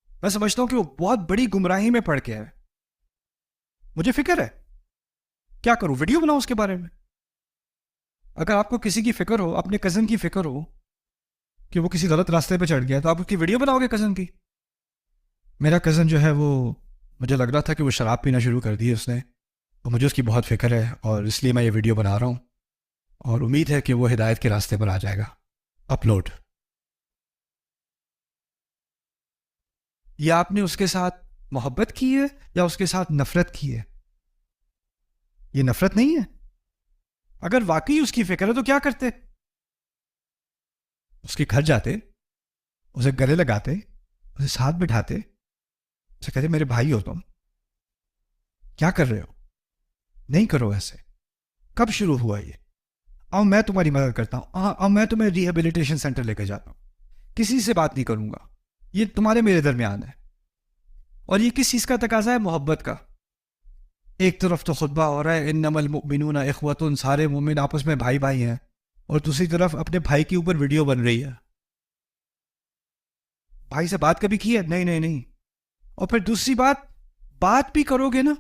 میں سمجھتا ہوں کہ وہ بہت بڑی گمراہی میں پڑ گیا ہے. مجھے فکر ہے, کیا کروں؟ ویڈیو بناؤں اس کے بارے میں؟ اگر آپ کو کسی کی فکر ہو, اپنے کزن کی فکر ہو کہ وہ کسی غلط راستے پہ چڑھ گیا, تو آپ اس کی ویڈیو بناؤ گے کزن کی؟ میرا کزن جو ہے وہ, مجھے لگ رہا تھا کہ وہ شراب پینا شروع کر دی اس نے, اور مجھے اس کی بہت فکر ہے, اور اس لیے میں یہ ویڈیو بنا رہا ہوں, اور امید ہے کہ وہ ہدایت کے راستے پر آ جائے گا. اپلوڈ. یا آپ نے اس کے ساتھ محبت کی ہے یا اس کے ساتھ نفرت کی ہے؟ یہ نفرت نہیں ہے. اگر واقعی اس کی فکر ہے تو کیا کرتے؟ اس کے گھر جاتے, اسے گلے لگاتے, اسے ساتھ بٹھاتے, اسے کہتے میرے بھائی ہو تم, کیا کر رہے ہو, نہیں کرو ایسے. کب شروع ہوا یہ؟ اب میں تمہاری مدد کرتا ہوں, اب میں تمہیں ریہیبلیٹیشن سینٹر لے کے جاتا ہوں, کسی سے بات نہیں کروں گا, یہ تمہارے میرے درمیان ہے. اور یہ کس چیز کا تقاضا ہے؟ محبت کا. ایک طرف تو خطبہ ہو رہا ہے انما المؤمنون اخوۃ, سارے مومن آپس میں بھائی بھائی ہیں, اور دوسری طرف اپنے بھائی کے اوپر ویڈیو بن رہی ہے. بھائی سے بات کبھی کی ہے؟ نہیں نہیں نہیں. اور پھر دوسری بات بھی کرو گے نا,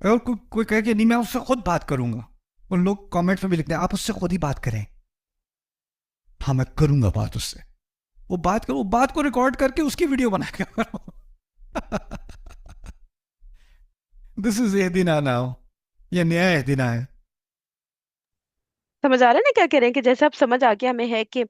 اور کوئی کہے کہ نہیں میں اس سے خود بات کروں گا, ان لوگ کامنٹس میں بھی لکھتے ہیں آپ اس سے خود ہی بات کریں. ہاں میں کروں گا بات اس سے, وہ بات کرو, بات کو ریکارڈ کر کے اس کی ویڈیو بنا کے کرو. دس از اہدنا ناؤ, یہ نیا اہدنا ہے. سمجھ آ رہا ہے نا کیا کہہ رہے ہیں, کہ جیسے اب سمجھ آ گیا ہمیں ہے کہ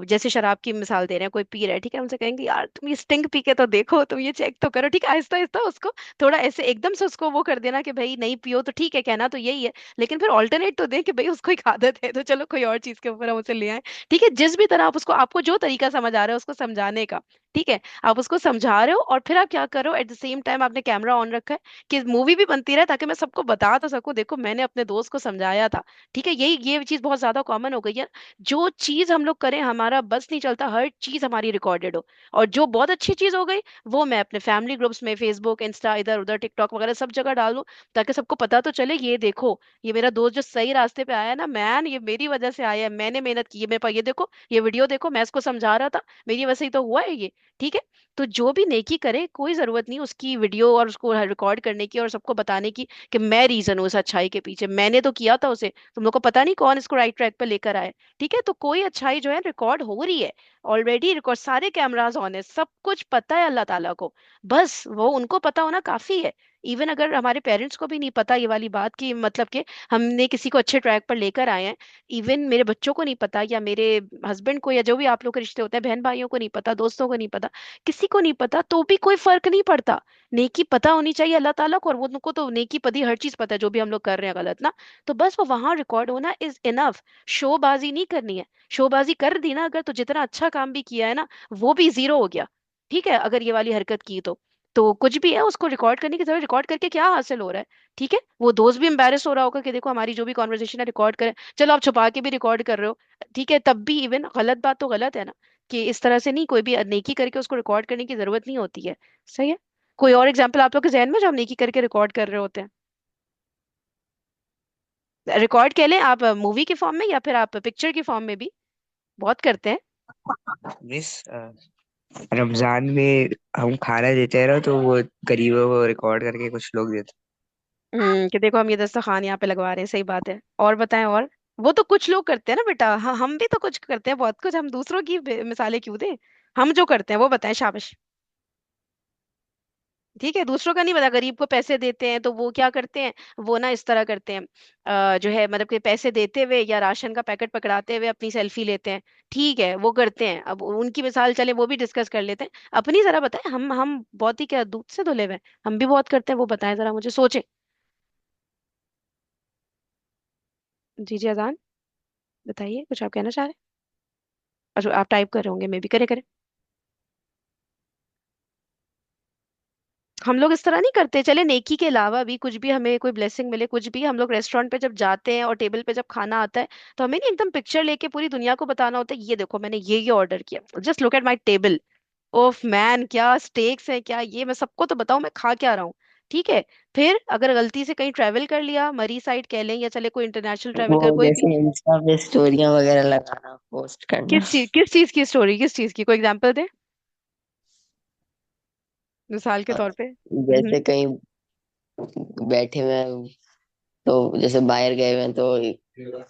جیسے شراب کی مثال دے رہے ہیں, کوئی پی رہا ہے, ٹھیک ہے, ہم سے کہیں گے یار تم یہ اسٹنگ پی کے تو دیکھو, تم یہ چیک تو کرو, ٹھیک ہے, آہستہ آہستہ اس کو تھوڑا ایسے ایک دم سے اس کو وہ کر دینا کہ بھائی نہیں پیو, تو ٹھیک ہے کہنا تو یہی ہے, لیکن پھر آلٹرنیٹ تو دیں کہ بھائی اس کو ایک عادت ہے, تو چلو کوئی اور چیز کے اوپر ہم اسے لے آئیں. ٹھیک ہے, جس بھی طرح آپ اس کو, آپ کو جو طریقہ سمجھ آ رہا ہے اس کو سمجھانے کا, ठीक है, आप उसको समझा रहे हो और फिर आप क्या करो, एट द सेम टाइम आपने कैमरा ऑन रखा है कि मूवी भी बनती रहे, ताकि मैं सबको बता तो सकूं, देखो मैंने अपने दोस्त को समझाया था। ठीक है, यही ये चीज बहुत ज्यादा कॉमन हो गई है। जो चीज हम लोग करें, हमारा बस नहीं चलता हर चीज हमारी रिकॉर्डेड हो। और जो बहुत अच्छी चीज हो गई, वो मैं अपने फैमिली ग्रुप्स में, फेसबुक, इंस्टा, इधर उधर, टिकटॉक वगैरह सब जगह डाल दूं, ताकि सबको पता तो चले, ये देखो ये मेरा दोस्त जो सही रास्ते पे आया है ना मैन, ये मेरी वजह से आया है, मैंने मेहनत की है, मेरे पास ये देखो, ये वीडियो देखो, मैं इसको समझा रहा था, मेरी वजह से ही तो हुआ है ये। ठीक है, तो जो भी नेकी करे, कोई जरूरत नहीं उसकी वीडियो और उसको रिकॉर्ड करने की और सबको बताने की कि मैं रीजन हूँ उस अच्छाई के पीछे, मैंने तो किया था उसे, तुम लोग को पता नहीं कौन इसको राइट ट्रैक पे लेकर आए। ठीक है, तो कोई अच्छाई जो है रिकॉर्ड हो रही है, ऑलरेडी रिकॉर्ड, सारे कैमरास ऑन है, सब कुछ पता है अल्लाह ताला को, बस वो उनको पता होना काफी है। इवन अगर हमारे पेरेंट्स को भी नहीं पता ये वाली बात की, मतलब कि हमने किसी को अच्छे ट्रैक पर लेकर आए हैं, इवन मेरे बच्चों को नहीं पता, या मेरे हस्बैंड को, या जो भी आप लोग के रिश्ते होते हैं, बहन भाइयों को नहीं पता, दोस्तों को नहीं पता, किसी को नहीं पता, तो भी कोई फर्क नहीं पड़ता। नेकी पता होनी चाहिए अल्लाह ताला को, और वो उनको तो नेकी पदी हर चीज पता है, जो भी हम लोग कर रहे हैं गलत ना, तो बस वो वहां रिकॉर्ड होना इज इनफ। शोबाजी नहीं करनी है, शोबाजी कर दी ना अगर, तो जितना अच्छा काम भी किया है ना, वो भी जीरो हो गया। ठीक है, अगर ये वाली हरकत की तो कुछ भी है उसको रिकॉर्ड करने की जरूरत, रिकॉर्ड करके क्या हासिल हो रहा है। ठीक है, वो दोस्त भी एम्बेरस हो रहा होगा कि देखो हमारी जो भी कॉन्वर्सेशन है रिकॉर्ड करें, चलो आप छुपा के भी रिकॉर्ड कर रहे हो, ठीक है, तब भी इवन गलत बात तो गलत है ना, कि इस तरह से नहीं, कोई भी नेकी करके उसको रिकॉर्ड करने की जरूरत नहीं होती है। सही है। कोई और एग्जाम्पल आप लोग के जहन में जो हम नेकी करके रिकॉर्ड कर रहे होते हैं? रिकॉर्ड के लें आप मूवी के फॉर्म में या फिर आप पिक्चर की फॉर्म में भी बहुत करते हैं। मिस रमजान में हम खाना देते हैं ना, तो वो गरीबों को रिकॉर्ड करके कुछ लोग देते कि देखो हम ये दस्तरखान यहाँ पे लगवा रहे हैं, सही बात है। और बताएं और। वो तो कुछ लोग करते हैं ना बेटा, हम भी तो कुछ करते हैं, बहुत कुछ, हम दूसरों की मिसालें क्यों दें। हम जो करते हैं वो बताएं, शाबाश। ठीक है, दूसरों का नहीं पता, गरीब को पैसे देते हैं तो वो क्या करते हैं, वो ना इस तरह करते हैं, जो है मतलब कि पैसे देते हुए या राशन का पैकेट पकड़ाते हुए अपनी सेल्फी लेते हैं। ठीक है, वो करते हैं, अब उनकी मिसाल चले वो भी डिस्कस कर लेते हैं। अपनी जरा बताएं, हम बहुत ही क्या दूध से धुले हुए हैं, हम भी बहुत करते हैं, वो बताएं जरा मुझे, सोचे। जी जी, अजान, बताइए कुछ आप कहना चाह रहे हैं। अच्छा, आप टाइप कर रहे होंगे, मे भी, करें करें। हम लोग इस तरह नहीं करते, चले नेकी के अलावा भी कुछ भी हमें कोई ब्लेसिंग मिले, कुछ भी, हम लोग रेस्टोरेंट पे जब जाते हैं और टेबल पे जब खाना आता है, तो हमें नहीं एकदम पिक्चर लेके पूरी दुनिया को बताना होता है, ये देखो मैंने ये ऑर्डर किया, just look at my table, of man क्या स्टेक्स है, क्या ये, मैं सबको तो बताऊं मैं खा क्या रहा हूँ। ठीक है, फिर अगर गलती से कहीं ट्रैवल कर लिया, मरी साइड कह लें, या चले कोई इंटरनेशनल हैं। ट्रैवल वो कर, कोई भी। जैसे इंस्टा पे स्टोरियां वगैरह लगाना, पोस्ट करना। किस चीज की स्टोरी, किस चीज की, कोई एग्जांपल दे, मिसाल के अ, तौर पे। जैसे कहीं बैठे हुए हैं, तो जैसे बाहर गए हुए हैं, तो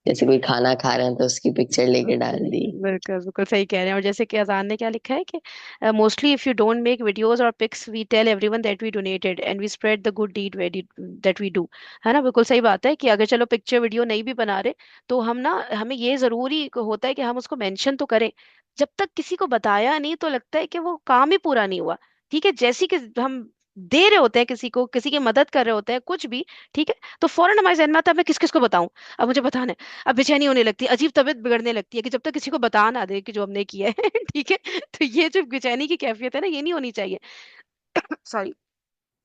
जैसे कोई खाना खा रहे हैं तो उसकी पिक्चर लेके डाल दी। बिल्कुल बिल्कुल सही कह रहे हैं। और जैसे कि अजान ने क्या लिखा है कि mostly if you don't make videos और pics we tell everyone that we donated and we spread the good deed that we do. है ना, बिल्कुल सही बात है कि अगर चलो पिक्चर वीडियो नहीं भी बना रहे, तो हम ना, हमें ये जरूरी होता है कि हम उसको मेंशन तो करें। जब तक किसी को बताया नहीं तो लगता है कि वो काम ही पूरा नहीं हुआ। ठीक है, जैसी कि हम दे रहे होते हैं किसी को, किसी की मदद कर रहे होते हैं कुछ भी, ठीक है, तो फौरन हमारे जहन में आता है मैं किस किस को बताऊं, अब मुझे बताना है, अब बेचैनी होने लगती है, अजीब तबीयत बिगड़ने लगती है कि जब तक किसी को बता ना दे कि जो हमने किया है। ठीक है, तो ये जो बेचैनी की कैफियत है ना, ये नहीं होनी चाहिए। सॉरी।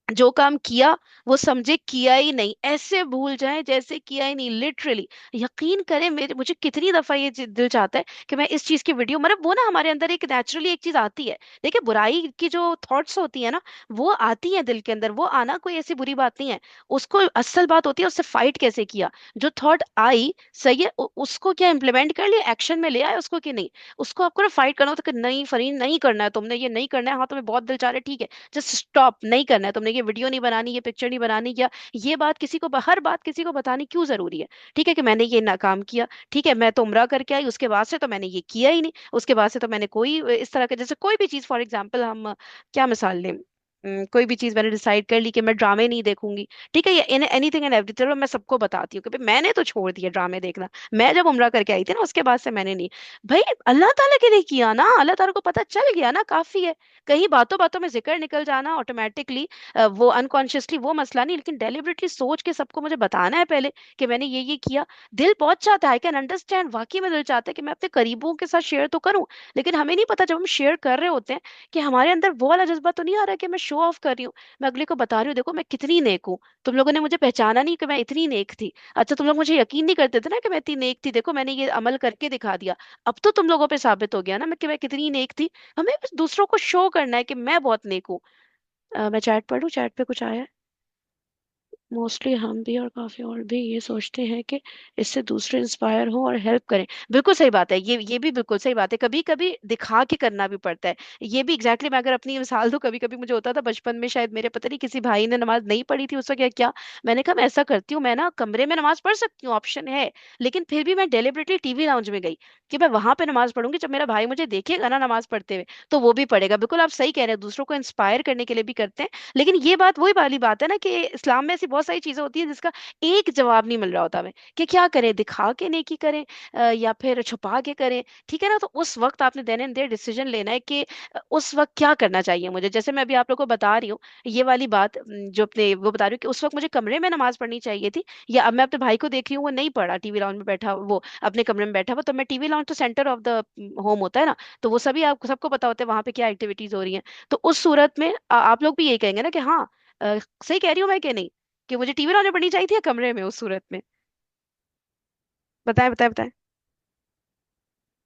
जो काम किया वो समझे किया ही नहीं, ऐसे भूल जाए जैसे किया ही नहीं, लिटरली। यकीन करें, मेरे मुझे कितनी दफा ये दिल चाहता है कि मैं इस चीज की वीडियो, मतलब वो ना हमारे अंदर एक नेचुरली एक चीज आती है। देखिए, बुराई की जो थॉट्स होती है ना, वो आती है दिल के अंदर, वो आना कोई ऐसी बुरी बात नहीं है। उसको असल बात होती है उससे फाइट कैसे किया। जो थॉट आई, सही है, उसको क्या इम्प्लीमेंट कर लिया, एक्शन में ले आए उसको कि नहीं। उसको आपको ना फाइट करना होता है कि नहीं फरीन, नहीं करना है तुमने, ये नहीं करना है, हाँ तुम्हें बहुत दिल चाह रहा है, ठीक है, जस्ट स्टॉप, नहीं करना है तुमने, ये वीडियो नहीं बनानी, ये पिक्चर नहीं बनानी, या ये बात किसी को, हर बात किसी को बतानी क्यों जरूरी है। ठीक है, कि मैंने ये नाकाम किया, ठीक है, मैं तो उम्रा करके आई, उसके बाद से तो मैंने ये किया ही नहीं, उसके बाद से तो मैंने कोई इस तरह के, जैसे कोई भी चीज, फॉर एग्जाम्पल हम क्या मिसाल लें, कोई भी चीज मैंने डिसाइड कर ली कि मैं ड्रामे नहीं देखूंगी, ठीक है, ये एनीथिंग एंड एवरीथिंग, चलो मैं सबको बताती हूँ कि भाई मैंने तो छोड़ दिया ड्रामे देखना। मैं जब उम्रा करके आई थी ना, उसके बाद से मैंने नहीं। भाई अल्लाह ताला के लिए किया ना, अल्लाह ताला को पता चल गया ना, काफी है। कहीं बातों बातों में जिक्र निकल जाना ऑटोमेटिकली, वो अनकॉन्शियसली, वो मसला नहीं, लेकिन डेलिबरेटली सोच के सबको मुझे बताना है पहले कि मैंने ये किया। दिल बहुत चाहता है, आई कैन अंडरस्टैंड, वाकई में दिल चाहता है कि मैं अपने करीबों के साथ शेयर तो करूं, लेकिन हमें नहीं पता जब हम शेयर कर रहे होते हैं कि हमारे अंदर वो वाला जज्बा तो नहीं आ रहा कि मैं शो ऑफ कर रही हूँ। मैं अगले को बता रही हूँ, देखो मैं कितनी नेक हूँ, तुम लोगों ने मुझे पहचाना नहीं कि मैं इतनी नेक थी। अच्छा तुम लोग मुझे यकीन नहीं करते थे ना कि मैं इतनी नेक थी, देखो मैंने ये अमल करके दिखा दिया। अब तो तुम लोगों पे साबित हो गया ना कि मैं कितनी नेक थी। हमें बस दूसरों को शो करना है कि मैं बहुत नेक हूँ। मैं चैट पढ़ूं, चैट पे कुछ आया है। मोस्टली हम भी और काफी और भी ये सोचते हैं कि इससे दूसरे इंस्पायर हो और हेल्प करें। बिल्कुल सही बात है, ये भी बिल्कुल सही बात है, कभी कभी दिखा के करना भी पड़ता है। ये भी एग्जैक्टली मैं अगर अपनी मिसाल दूं, कभी कभी मुझे होता था बचपन में, शायद मेरे पता नहीं किसी भाई ने नमाज नहीं पढ़ी थी उस वक्त या क्या, मैंने कहा मैं ऐसा करती हूँ, मैं ना कमरे में नमाज पढ़ सकती हूँ, ऑप्शन है, लेकिन फिर भी मैं डेलिबरेटली टीवी लाउंज में गई कि मैं वहां पे नमाज पढ़ूंगी, जब मेरा भाई मुझे देखेगा ना नमाज पढ़ते हुए तो वो भी पढ़ेगा। बिल्कुल आप सही कह रहे हैं, दूसरों को इंस्पायर करने के लिए भी करते हैं। लेकिन ये बात वही वाली बात है ना कि इस्लाम में ऐसी बहुत सारी चीजें होती हैं जिसका एक जवाब नहीं मिल रहा होता हमें कि क्या करें, दिखा के नेकी करें या फिर छुपा के करें। ठीक है ना, तो उस वक्त आपने देन एंड देयर डिसीजन लेना है कि उस वक्त क्या करना चाहिए मुझे। जैसे मैं अभी आप लोगों को बता रही हूँ ये वाली बात, जो अपने वो बता रही हूँ कि उस वक्त मुझे कमरे में नमाज पढ़नी चाहिए थी, या अब मैं अपने भाई को देख रही हूँ वो नहीं पढ़ा, टीवी लाउंज में बैठा, वो अपने कमरे में बैठा हुआ, तो मैं, टीवी लाउंज तो सेंटर ऑफ द होम होता है ना, तो वो सभी आप सबको पता होता है वहां पे क्या एक्टिविटीज हो रही हैं। तो उस सूरत में आप लोग भी यही कहेंगे ना कि हाँ, सही कह रही हूँ मैं कि नहीं, कि मुझे टीवी ऑन पढ़नी चाहिए थी या कमरे में उस सूरत में। बताएं बताएं बताएं,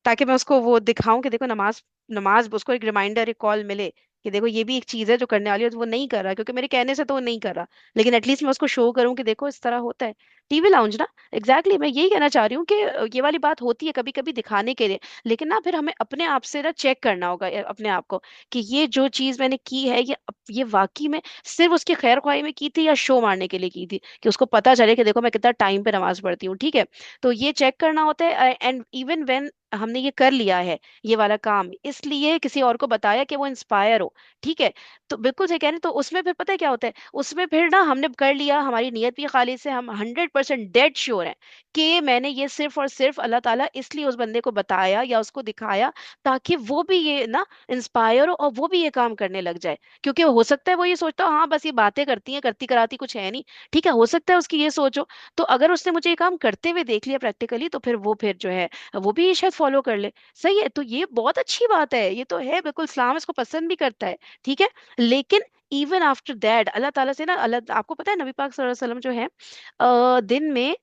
ताकि मैं उसको वो दिखाऊं कि देखो नमाज, नमाज उसको एक रिमाइंडर, एक कॉल मिले कि देखो ये भी एक चीज है जो करने वाली है, तो वो नहीं कर रहा क्योंकि मेरे कहने से तो वो नहीं कर रहा, लेकिन एटलीस्ट मैं उसको शो करूं कि देखो इस तरह होता है। टीवी लाउंज ना, एग्जैक्टली मैं यही कहना चाह रही हूँ कि ये वाली बात होती है कभी कभी दिखाने के लिए, लेकिन ना फिर हमें अपने आप से ना चेक करना होगा अपने आप को कि ये जो चीज मैंने की है ये वाकई में सिर्फ उसकी खैर ख्वाही में की थी या शो मारने के लिए की थी, कि उसको पता चले कि देखो मैं कितना टाइम पे नमाज पढ़ती हूँ। ठीक है, तो ये चेक करना होता है। एंड इवन व्हेन हमने ये कर लिया है, ये वाला काम इसलिए किसी और को बताया कि वो इंस्पायर हो, ठीक है, तो बिल्कुल सही कह रहे हैं, तो उसमें फिर पता है क्या होता है, उसमें फिर ना हमने कर लिया, हमारी नीयत भी खालिस से, हम 100% डेड श्योर हैं कि मैंने ये सिर्फ और सिर्फ अल्लाह ताला इसलिए उस बंदे को बताया या उसको दिखाया ताकि वो भी ये ना इंस्पायर हो और वो भी ये काम करने लग जाए। क्योंकि हो सकता है वो ये सोचता हो हाँ बस ये बातें करती हैं, करती कराती कुछ है नहीं, ठीक है, हो सकता है उसकी ये सोचो, तो अगर उसने मुझे ये काम करते हुए देख लिया प्रैक्टिकली, तो फिर वो फिर जो है वो भी शायद फॉलो कर ले। सही है, तो ये बहुत अच्छी बात है, ये तो है बिल्कुल, इस्लाम इसको पसंद भी करता है। ठीक है, लेकिन इवन आफ्टर दैट अल्लाह ताला से ना, अल्लाह, आपको पता है नबी पाक सल्लल्लाहु अलैहि वसल्लम जो है दिन में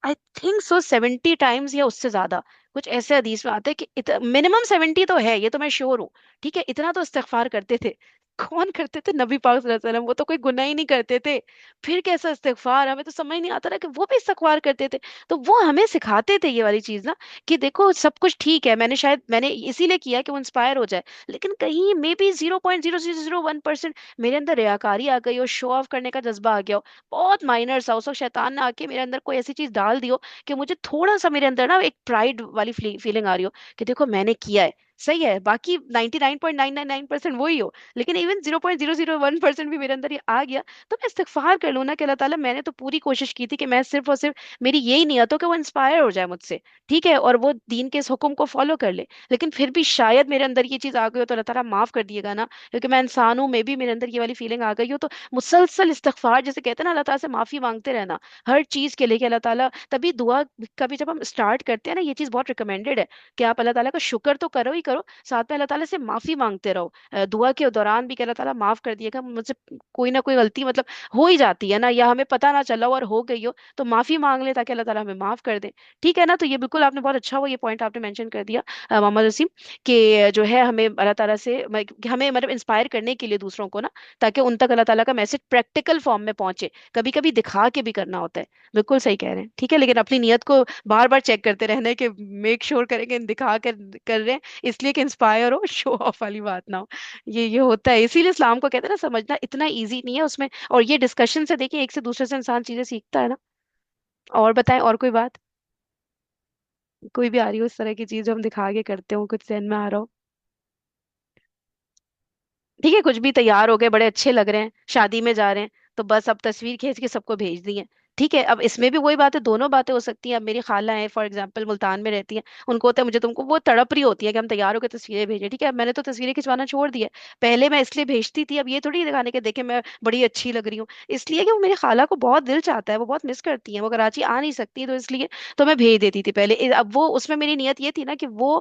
आई थिंक सो 70 टाइम्स या उससे ज्यादा, कुछ ऐसे हदीस में आता है कि मिनिमम 70 तो है, ये तो मैं श्योर हूँ। ठीक है, इतना तो इस्तिगफार करते थे। कौन करते थे? नबी पाक सल्लल्लाहु अलैहि वसल्लम, वो तो कोई गुनाह ही नहीं करते थे, फिर कैसा इस्तिगफार, हमें तो समझ नहीं आता ना कि वो भी इस्तिगफार करते थे। तो वो हमें सिखाते थे ये वाली चीज ना, कि देखो सब कुछ ठीक है, मैंने शायद मैंने इसीलिए किया कि वो इंस्पायर हो जाए, लेकिन कहीं मे बी 0.0001% मेरे अंदर रियाकारी आ गई हो, शो ऑफ करने का जज्बा आ गया हो, बहुत माइनर सा, उस वक्त शैतान ने आके मेरे अंदर कोई ऐसी चीज डाल दी हो कि मुझे थोड़ा सा मेरे अंदर ना एक प्राइड वाली फीलिंग आ रही हो कि देखो मैंने किया है। सही है, बाकी 99.999% वही हो, लेकिन इवन 0.001% भी मेरे अंदर ये आ गया, तो मैं इस्तिगफार कर लूँ ना कि अल्लाह ताला मैंने तो पूरी कोशिश की थी कि मैं सिर्फ और सिर्फ, मेरी यही नियत हो कि वो इंस्पायर हो जाए मुझसे, ठीक है, और वो दीन के इस हुक्म को फॉलो कर ले, लेकिन फिर भी शायद मेरे अंदर ये चीज आ गई हो तो अल्लाह ताला माफ कर दिएगा ना, क्योंकि मैं इंसान हूं, मे भी मेरे अंदर ये वाली फीलिंग आ गई हो, तो मुसलसल इस्तिगफार, जैसे कहते हैं ना, अल्लाह ताला से माफी मांगते रहना हर चीज के लिए कि अल्लाह ताला, तभी दुआ का भी जब हम स्टार्ट करते हैं ना, ये चीज बहुत रिकमेंडेड है कि आप अल्लाह ताला का शुक्र तो करो ही करो, साथ में अल्लाह ताला से माफी मांगते रहो दुआ के दौरान भी कि अल्लाह ताला माफ कर दिएगा मुझसे, कोई ना कोई गलती मतलब हो ही जाती है ना, या हमें पता ना चला हो और हो गई हो, तो माफी मांग ले ताकि अल्लाह ताला हमें माफ कर दे। ठीक है ना, तो ये बिल्कुल आपने बहुत अच्छा, वो ये पॉइंट आपने मेंशन कर दिया मोहम्मद वसीम, कि जो है हमें अल्लाह ताला से कि हमें मतलब इंस्पायर करने के लिए दूसरों को ना, ताकि उन तक अल्लाह ताला का मैसेज प्रैक्टिकल फॉर्म में पहुंचे, कभी कभी दिखा के भी करना होता है। बिल्कुल सही कह रहे हैं, ठीक है, लेकिन अपनी नियत को बार बार चेक करते रहना है कि मेक श्योर करेंगे दिखा कर कर रहे हैं इसलिए कि इंस्पायर हो, शो ऑफ वाली बात ना हो। ये होता है, इसीलिए इस्लाम को कहते हैं ना, समझना इतना इजी नहीं है उसमें, और ये डिस्कशन से देखिए एक से दूसरे से इंसान चीजें सीखता है ना। और बताएं, और कोई बात, कोई भी आ रही हो इस तरह की चीज जो हम दिखा के करते हो, कुछ ज़हन में आ रहा हो? ٹھیک ہے، کچھ بھی تیار ہو گئے، بڑے اچھے لگ رہے ہیں، شادی میں جا رہے ہیں، تو بس اب تصویر کھینچ کے سب کو بھیج دی ہے. ٹھیک ہے، اب اس میں بھی وہی بات ہے، دونوں باتیں ہو سکتی ہیں. اب میری خالہ ہیں فار ایگزامپل، ملتان میں رہتی ہیں، ان کو ہوتا ہے مجھے تم کو، وہ تڑپ رہی ہوتی ہے کہ ہم تیار ہو کے تصویریں بھیجیں. ٹھیک ہے، اب میں نے تو تصویریں کھنچوانا چھوڑ دیا ہے. پہلے میں اس لیے بھیجتی تھی، اب یہ تھوڑی دکھانے کے دیکھے میں بڑی اچھی لگ رہی ہوں، اس لیے کہ وہ میری خالہ کو بہت دل چاہتا ہے، وہ بہت مس کرتی ہیں، وہ کراچی آ نہیں سکتی، تو اس لیے تو میں بھیج دیتی تھی پہلے. اب وہ اس میں میری نیت یہ تھی نا کہ وہ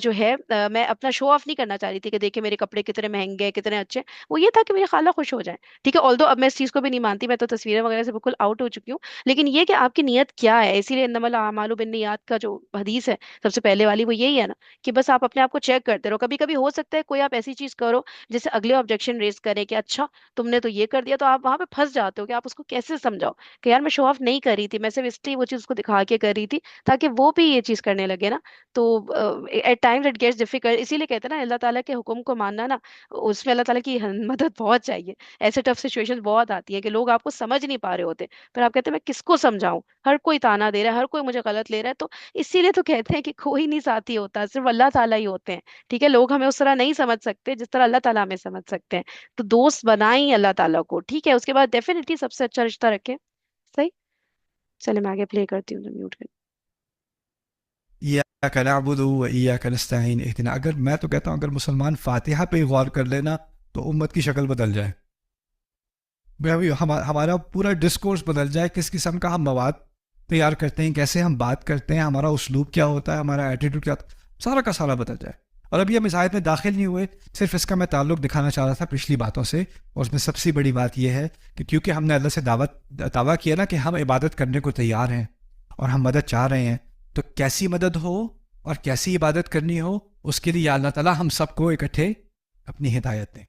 جو ہے میں اپنا شو آف نہیں کرنا چاہ رہی تھی کہ دیکھیں میرے کپڑے کتنے مہنگے ہیں، کتنے اچھے. وہ یہ تھا کہ میری خالہ خوش ہو جائیں. ٹھیک ہے، آلدو اب میں اس چیز کو بھی نہیں مانتی، میں تو تصویریں وغیرہ سے بالکل آؤٹ ہو چکی ہوں. لیکن یہ کہ آپ کی نیت کیا ہے، اسی لیے انما الاعمال بالنیات کا جو حدیث ہے سب سے پہلے والی، وہ یہی ہے نا کہ بس آپ اپنے آپ کو چیک کرتے رہو. کبھی کبھی ہو سکتا ہے کوئی آپ ایسی چیز کرو جیسے اگلے آبجیکشن ریز کرے کہ اچھا تم نے تو یہ کر دیا، تو آپ وہاں پہ پھنس جاتے ہو کہ آپ اس کو کیسے سمجھاؤ کہ یار میں شو آف نہیں کر رہی تھی، میں صرف اس لیے وہ چیز اس کو دکھا کے کر رہی تھی تاکہ وہ بھی یہ چیز کرنے لگے نا. تو at times it gets difficult, اسی لیے کہتے ہیں نا اللہ تعالیٰ کے حکم کو ماننا نا، اس میں اللہ تعالیٰ کی مدد بہت چاہیے. ایسے ٹف سچویشن بہت آتی ہے کہ لوگ آپ کو سمجھ نہیں پا رہے ہوتے، پھر آپ کہتے ہیں میں کس کو سمجھاؤں، ہر کوئی تانا دے رہا ہے، ہر کوئی مجھے غلط لے رہا ہے. تو اسی لیے تو کہتے ہیں کہ کوئی نہیں ساتھی ہوتا، صرف اللہ تعالیٰ ہی ہوتے ہیں. ٹھیک ہے، لوگ ہمیں اس طرح نہیں سمجھ سکتے جس طرح اللہ تعالیٰ ہمیں سمجھ سکتے ہیں. تو دوست بنائیں اللہ تعالیٰ کو. ٹھیک ہے، اس کے بعد ڈیفینیٹلی سب سے اچھا رشتہ رکھیں. صحیح. چلے میں آگے پلے کرتی ہوں، میوٹ کر. ایاک نعبد و ایاک نستعین اہدنا. اگر میں تو کہتا ہوں اگر مسلمان فاتحہ پہ غور کر لینا تو امت کی شکل بدل جائے، ہمارا پورا ڈسکورس بدل جائے، کس قسم کا ہم مواد تیار کرتے ہیں، کیسے ہم بات کرتے ہیں، ہمارا اسلوب کیا ہوتا ہے، ہمارا ایٹیٹیوڈ کیا ہوتا ہے، سارا کا سارا بدل جائے. اور ابھی ہم اس آیت میں داخل نہیں ہوئے، صرف اس کا میں تعلق دکھانا چاہ رہا تھا پچھلی باتوں سے. اور اس میں سب سے بڑی بات یہ ہے کہ کیونکہ ہم نے اللہ سے دعویٰ کیا نا کہ ہم عبادت کرنے کو تیار ہیں اور ہم مدد چاہ رہے ہیں، تو کیسی مدد ہو اور کیسی عبادت کرنی ہو، اس کے لیے یا اللہ تعالیٰ ہم سب کو اکٹھے اپنی ہدایت دیں.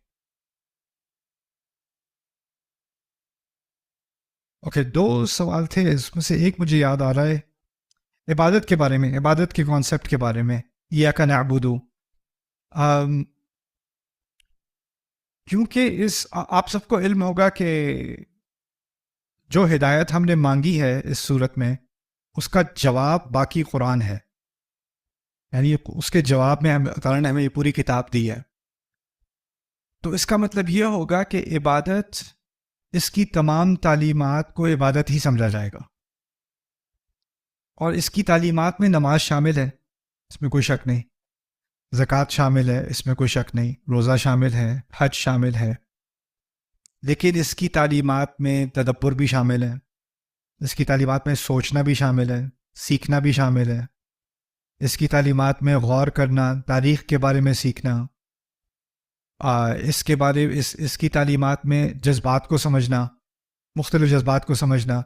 اوکے، دو سوال تھے، اس میں سے ایک مجھے یاد آ رہا ہے عبادت کے بارے میں، عبادت کے کانسیپٹ کے بارے میں. ایاک نعبد، کیونکہ آپ سب کو علم ہوگا کہ جو ہدایت ہم نے مانگی ہے اس صورت میں، اس کا جواب باقی قرآن ہے. یعنی اس کے جواب میں اللہ تعالیٰ نے ہمیں یہ پوری کتاب دی ہے. تو اس کا مطلب یہ ہوگا کہ عبادت، اس کی تمام تعلیمات کو عبادت ہی سمجھا جائے گا. اور اس کی تعلیمات میں نماز شامل ہے، اس میں کوئی شک نہیں، زکوٰۃ شامل ہے، اس میں کوئی شک نہیں، روزہ شامل ہے، حج شامل ہے. لیکن اس کی تعلیمات میں تدبر بھی شامل ہے، اس کی تعلیمات میں سوچنا بھی شامل ہے، سیکھنا بھی شامل ہے. اس کی تعلیمات میں غور کرنا، تاریخ کے بارے میں سیکھنا، اس کے بارے اس کی تعلیمات میں جذبات کو سمجھنا، مختلف جذبات کو سمجھنا،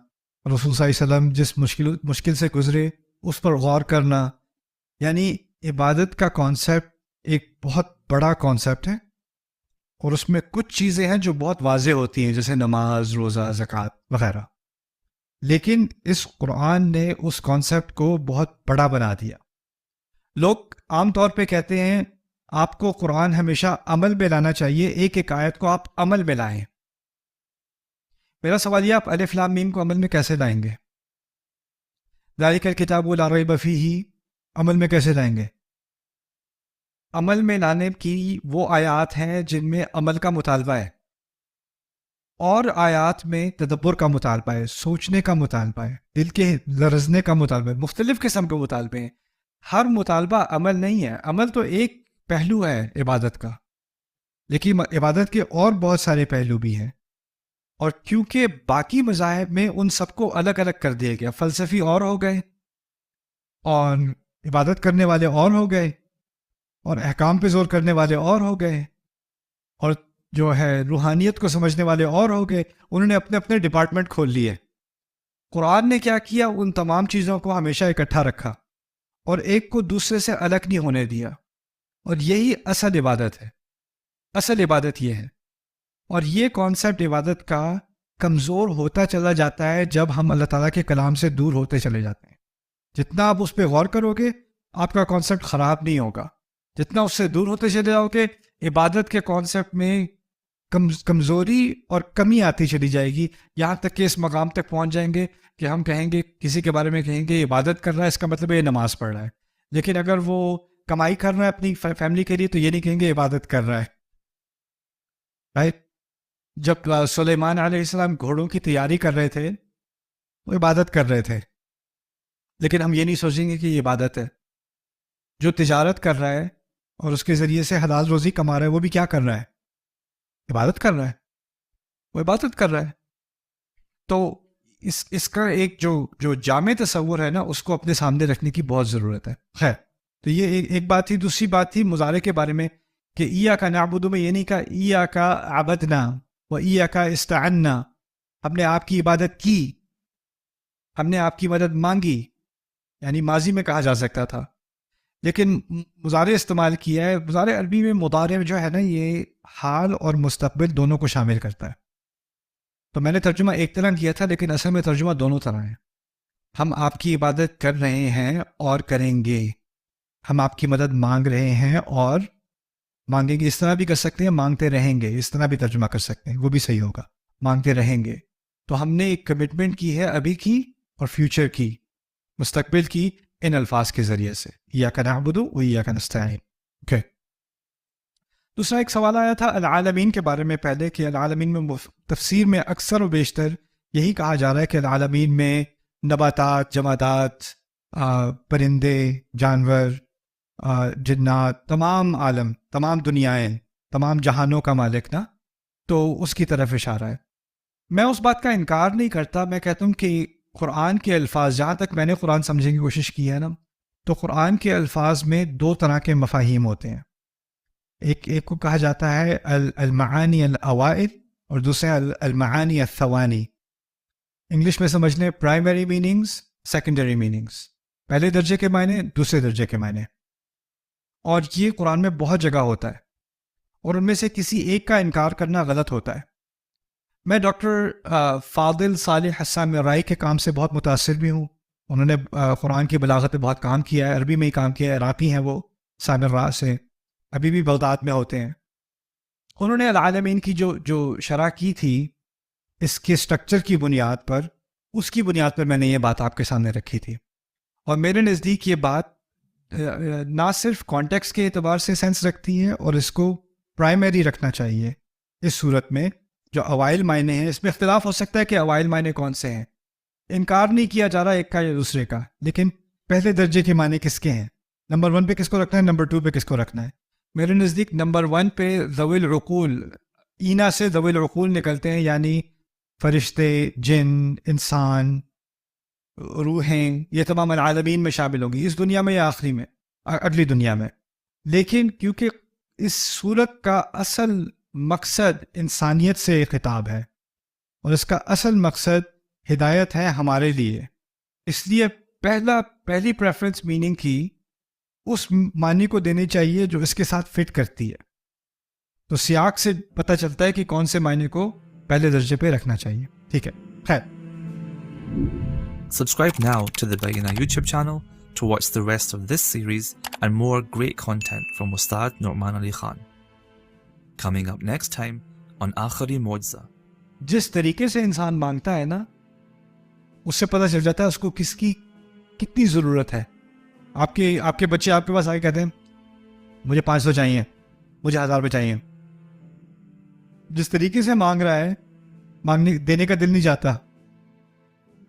رسول صلی اللہ علیہ وسلم جس مشکل سے گزرے اس پر غور کرنا. یعنی عبادت کا کانسیپٹ ایک بہت بڑا کانسیپٹ ہے، اور اس میں کچھ چیزیں ہیں جو بہت واضح ہوتی ہیں جیسے نماز، روزہ، زکوٰۃ وغیرہ. لیکن اس قرآن نے اس کانسیپٹ کو بہت بڑا بنا دیا. لوگ عام طور پہ کہتے ہیں آپ کو قرآن ہمیشہ عمل میں لانا چاہیے، ایک ایک آیت کو آپ عمل میں لائیں. میرا سوال یہ، آپ الف لام میم کو عمل میں کیسے لائیں گے؟ ذالک الکتاب لا ریب فیہ عمل میں کیسے لائیں گے؟ عمل میں لانے کی وہ آیات ہیں جن میں عمل کا مطالبہ ہے، اور آیات میں تدبر کا مطالبہ ہے، سوچنے کا مطالبہ ہے، دل کے لرزنے کا مطالبہ ہے، مختلف قسم کے مطالبے ہیں. ہر مطالبہ عمل نہیں ہے. عمل تو ایک پہلو ہے عبادت کا، لیکن عبادت کے اور بہت سارے پہلو بھی ہیں. اور کیونکہ باقی مذاہب میں ان سب کو الگ الگ کر دیا گیا، فلسفی اور ہو گئے اور عبادت کرنے والے اور ہو گئے اور احکام پہ زور کرنے والے اور ہو گئے اور جو ہے روحانیت کو سمجھنے والے اور ہو گئے. انہوں نے اپنے اپنے ڈپارٹمنٹ کھول لیے. قرآن نے کیا کیا؟ ان تمام چیزوں کو ہمیشہ اکٹھا رکھا اور ایک کو دوسرے سے الگ نہیں ہونے دیا. اور یہی اصل عبادت ہے. اصل عبادت یہ ہے. اور یہ کانسیپٹ عبادت کا کمزور ہوتا چلا جاتا ہے جب ہم اللہ تعالیٰ کے کلام سے دور ہوتے چلے جاتے ہیں. جتنا آپ اس پہ غور کرو گے آپ کا کانسیپٹ خراب نہیں ہوگا، جتنا اس سے دور ہوتے چلے جاؤ گے عبادت کے کانسیپٹ میں کمزوری اور کمی آتی چلی جائے گی، یہاں تک کہ اس مقام تک پہنچ جائیں گے کہ ہم کہیں گے، کسی کے بارے میں کہیں گے عبادت کر رہا ہے، اس کا مطلب یہ نماز پڑھ رہا ہے. لیکن اگر وہ کمائی کر رہا ہے اپنی فیملی کے لیے تو یہ نہیں کہیں گے عبادت کر رہا ہے. राइट. जब सुलेमान अलैहिस्सलाम घोड़ों की तैयारी कर रहे थे, वो इबादत कर रहे थे, लेकिन हम ये नहीं सोचेंगे कि ये इबादत है. जो तिजारत कर रहा है और उसके ज़रिए से हलाल रोज़ी कमा रहा है, वो भी क्या कर रहा है? इबादत कर रहा है. वो इबादत कर रहा है. तो इसका एक जो जो जामे तस्वुर है ना, उसको अपने सामने रखने की बहुत ज़रूरत है. खैर, तो ये एक बात थी. दूसरी बात थी मुजारे के बारे में कि ईया का नाबुदु में ये नहीं कहा ईया का आबदना व ईया का इस्तान्ना. हमने आपकी इबादत की, हमने आपकी मदद मांगी, यानी माजी में कहा जा सकता था. लेकिन मुजारे इस्तेमाल किया है. मुजारे अरबी में मुदारे जो है ना, ये हाल और मुस्तकबिल दोनों को शामिल करता है. तो मैंने तर्जुमा एक तरह किया था, लेकिन असल में तर्जुमा दोनों तरह है. हम आपकी इबादत कर रहे हैं और करेंगे. हम आपकी मदद मांग रहे हैं और मांगेंगे. इस तरह भी कर सकते हैं, मांगते रहेंगे, इस तरह भी तर्जुमा कर सकते हैं, वो भी सही होगा. मांगते रहेंगे. तो हमने एक कमिटमेंट की है, अभी की और फ्यूचर की, मुस्तकबिल की, इन अल्फाज के ज़रिए से, इय्याका नअबुदु व इय्याका नस्तईन. ओके. दूसरा एक सवाल आया था अल-आलमीन के बारे में पहले, कि अल-आलमीन में तफसीर में अक्सर व बेशतर यही कहा जा रहा है कि अल-आलमीन में नबातात, जमादात, परिंदे, जानवर, जिन्नात, तमाम आलम, तमाम दुनियाएं, तमाम जहानों का मालिक ना, तो उसकी तरफ इशारा है. मैं उस बात का इनकार नहीं करता. मैं कहता हूँ कि कुरान के अल्फाज, जहाँ तक मैंने कुरान समझने की कोशिश की है ना, तो कुरान के अल्फाज में दो तरह के मफाहीम होते हैं. एक को कहा जाता है अल-मानी अल-अवाइल और दूसरा अल-मानी अल-थवानी. इंग्लिश में समझ लें प्राइमरी मीनिंग्स, सेकेंडरी मीनिंग्स. पहले दर्जे के मायने, दूसरे दर्जे के मायने. और ये कुरान में बहुत जगह होता है, और उनमें से किसी एक का इनकार करना गलत होता है. मैं डॉक्टर फादिल सालेह हसन राय के काम से बहुत मुतासिर भी हूँ. उन्होंने कुरान की बलागत में बहुत काम किया है, अरबी में ही काम किया है. इराक़ी हैं वो, सामिर रा से, अभी भी बगदाद में होते हैं. उन्होंने अल-आलमीन की जो जो शरह की थी, इसके स्ट्रक्चर की बुनियाद पर, उसकी बुनियाद पर मैंने ये बात आपके सामने रखी थी. और मेरे नज़दीक ये बात ना सिर्फ कॉन्टेक्स्ट के एतबार से सेंस रखती है, और इसको प्राइमरी रखना चाहिए. इस सूरत में जो अवाइल मायने हैं, इसमें इख्तिलाफ हो सकता है कि अवाइल मायने कौन से हैं. इनकार नहीं किया जा रहा एक का या दूसरे का, लेकिन पहले दर्जे के मायने किसके हैं, नंबर 1 पे किसको रखना है, नंबर 2 पे किसको रखना है. मेरे नज़दीक नंबर 1 पे ज़विल रुकूल, ईना से ज़विल रुकूल निकलते हैं, यानी फरिश्ते, जिन, इंसान, रूहें, ये तमाम आलमीन में शामिल होंगी, इस दुनिया में या आखिरी में, अगली दुनिया में. लेकिन क्योंकि इस सूरत का असल मकसद इंसानियत से खिताब है, और इसका असल मकसद हिदायत है हमारे लिए, इसलिए पहली प्रेफरेंस मीनिंग की उस मानी को देनी चाहिए जो इसके साथ फिट करती है. तो सियाक से पता चलता है कि कौन से मायने को पहले दर्जे पे रखना चाहिए. ठीक है, खैर. Subscribe now to the Bayina YouTube channel to watch the rest of this series and more great content from Ustad Nu'man Ali Khan. Coming up next time on Akhari Mojza. जिस तरीके से इंसान मांगता है ना, उससे पता चल जाता है उसको किसकी कितनी ज़रूरत है. आपके बच्चे आपके पास आके कहते हैं मुझे 500 चाहिए, मुझे 1000 रुपये चाहिए. जिस तरीके से मांग रहा है, मांगने देने का दिल नहीं जाता.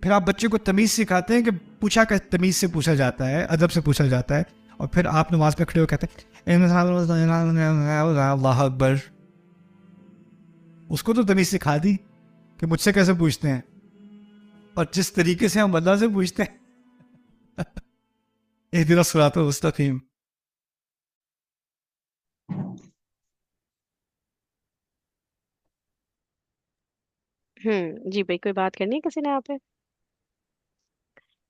फिर आप बच्चे को तमीज़ सिखाते हैं कि पूछा का तमीज़ से पूछा जाता है, अदब से पूछा जाता है, और फिर आप नमाज पे खड़े हो कहते हैं अल्लाह अकबर. उसको तो तमीज़ सिखा दी कि मुझसे कैसे पूछते हैं, और जिस तरीके से हम अल्लाह से पूछते हैं इहदिना सिरातल मुस्तकीम. जी भाई, कोई बात करनी है किसी ने यहाँ पे?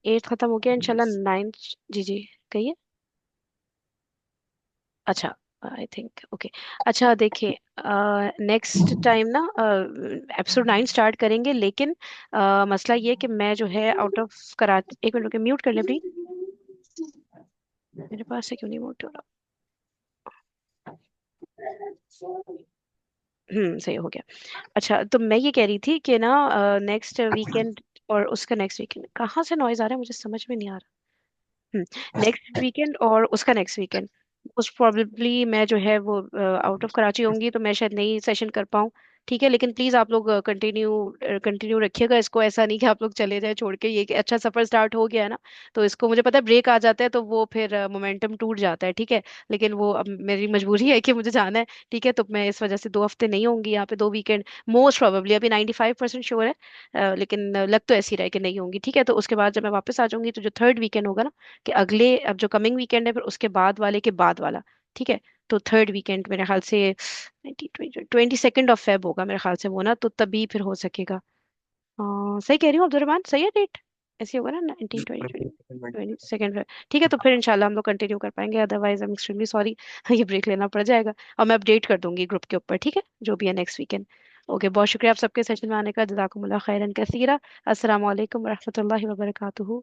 8 खत्म हो गया, इंशाल्लाह 9. जी जी, कहिए. अच्छा, आई थिंक ओके. अच्छा देखिए, नेक्स्ट टाइम ना एपिसोड 9 स्टार्ट करेंगे, लेकिन मसला ये है कि मैं जो है आउट ऑफ कराची. एक मिनट, म्यूट कर ले प्लीज. मेरे पास से क्यों नहीं म्यूट हो रहा? सही हो गया. अच्छा, तो मैं ये कह रही थी कि ना नेक्स्ट वीकेंड और उसका नेक्स्ट वीकेंड, कहाँ से नॉइज आ रहा है मुझे समझ में नहीं आ रहा. नेक्स्ट वीकेंड और उसका नेक्स्ट वीकेंड मोस्ट प्रोबेबली मैं जो है वो आउट ऑफ कराची होंगी, तो मैं शायद नहीं सेशन कर पाऊँ। ठीक है, लेकिन प्लीज आप लोग कंटिन्यू कंटिन्यू रखिएगा इसको, ऐसा नहीं कि आप लोग चले जाए छोड़ के। ये एक अच्छा सफर स्टार्ट हो गया है ना, तो इसको मुझे पता है ब्रेक आ जाता है तो वो फिर मोमेंटम टूट जाता है। ठीक है, लेकिन वो अब मेरी मजबूरी है कि मुझे जाना है। ठीक है, तो मैं इस वजह से 2 हफ्ते नहीं होंगी यहाँ पे, 2 वीकेंड मोस्ट प्रोबेबली। अभी 95% श्योर है, लेकिन लग तो ऐसी रहा है कि नहीं होंगी। ठीक है, तो उसके बाद जब मैं वापस आ जाऊंगी, तो जो थर्ड वीकेंड होगा ना, कि अगले अब जो कमिंग वीकेंड है फिर उसके बाद वाले के बाद वाला, ठीक है, तो थर्ड वीकेंड मेरे ख्याल से 22nd ऑफ फेब होगा मेरे ख्याल से वो ना, तो तभी फिर हो सकेगा। सही कह रही हूँ अब्दुलरहमान, सही है डेट? ऐसे होगा ना, 19 20 22 ठीक है, तो फिर इंशाल्लाह हम लोग कंटिन्यू कर पाएंगे, otherwise I am extremely sorry. ये ब्रेक लेना पड़ जाएगा। और मैं अपडेट कर दूंगी ग्रुप के ऊपर, ठीक है, जो भी है नेक्स्ट वीकेंड। ओके, बहुत शुक्रिया आप सबके सेशन में आने का, जज़ाकुमुल्लाह खैरन कसीरा। अस्सलाम वालेकुम रहमतुल्लाहि व बरकातुहू।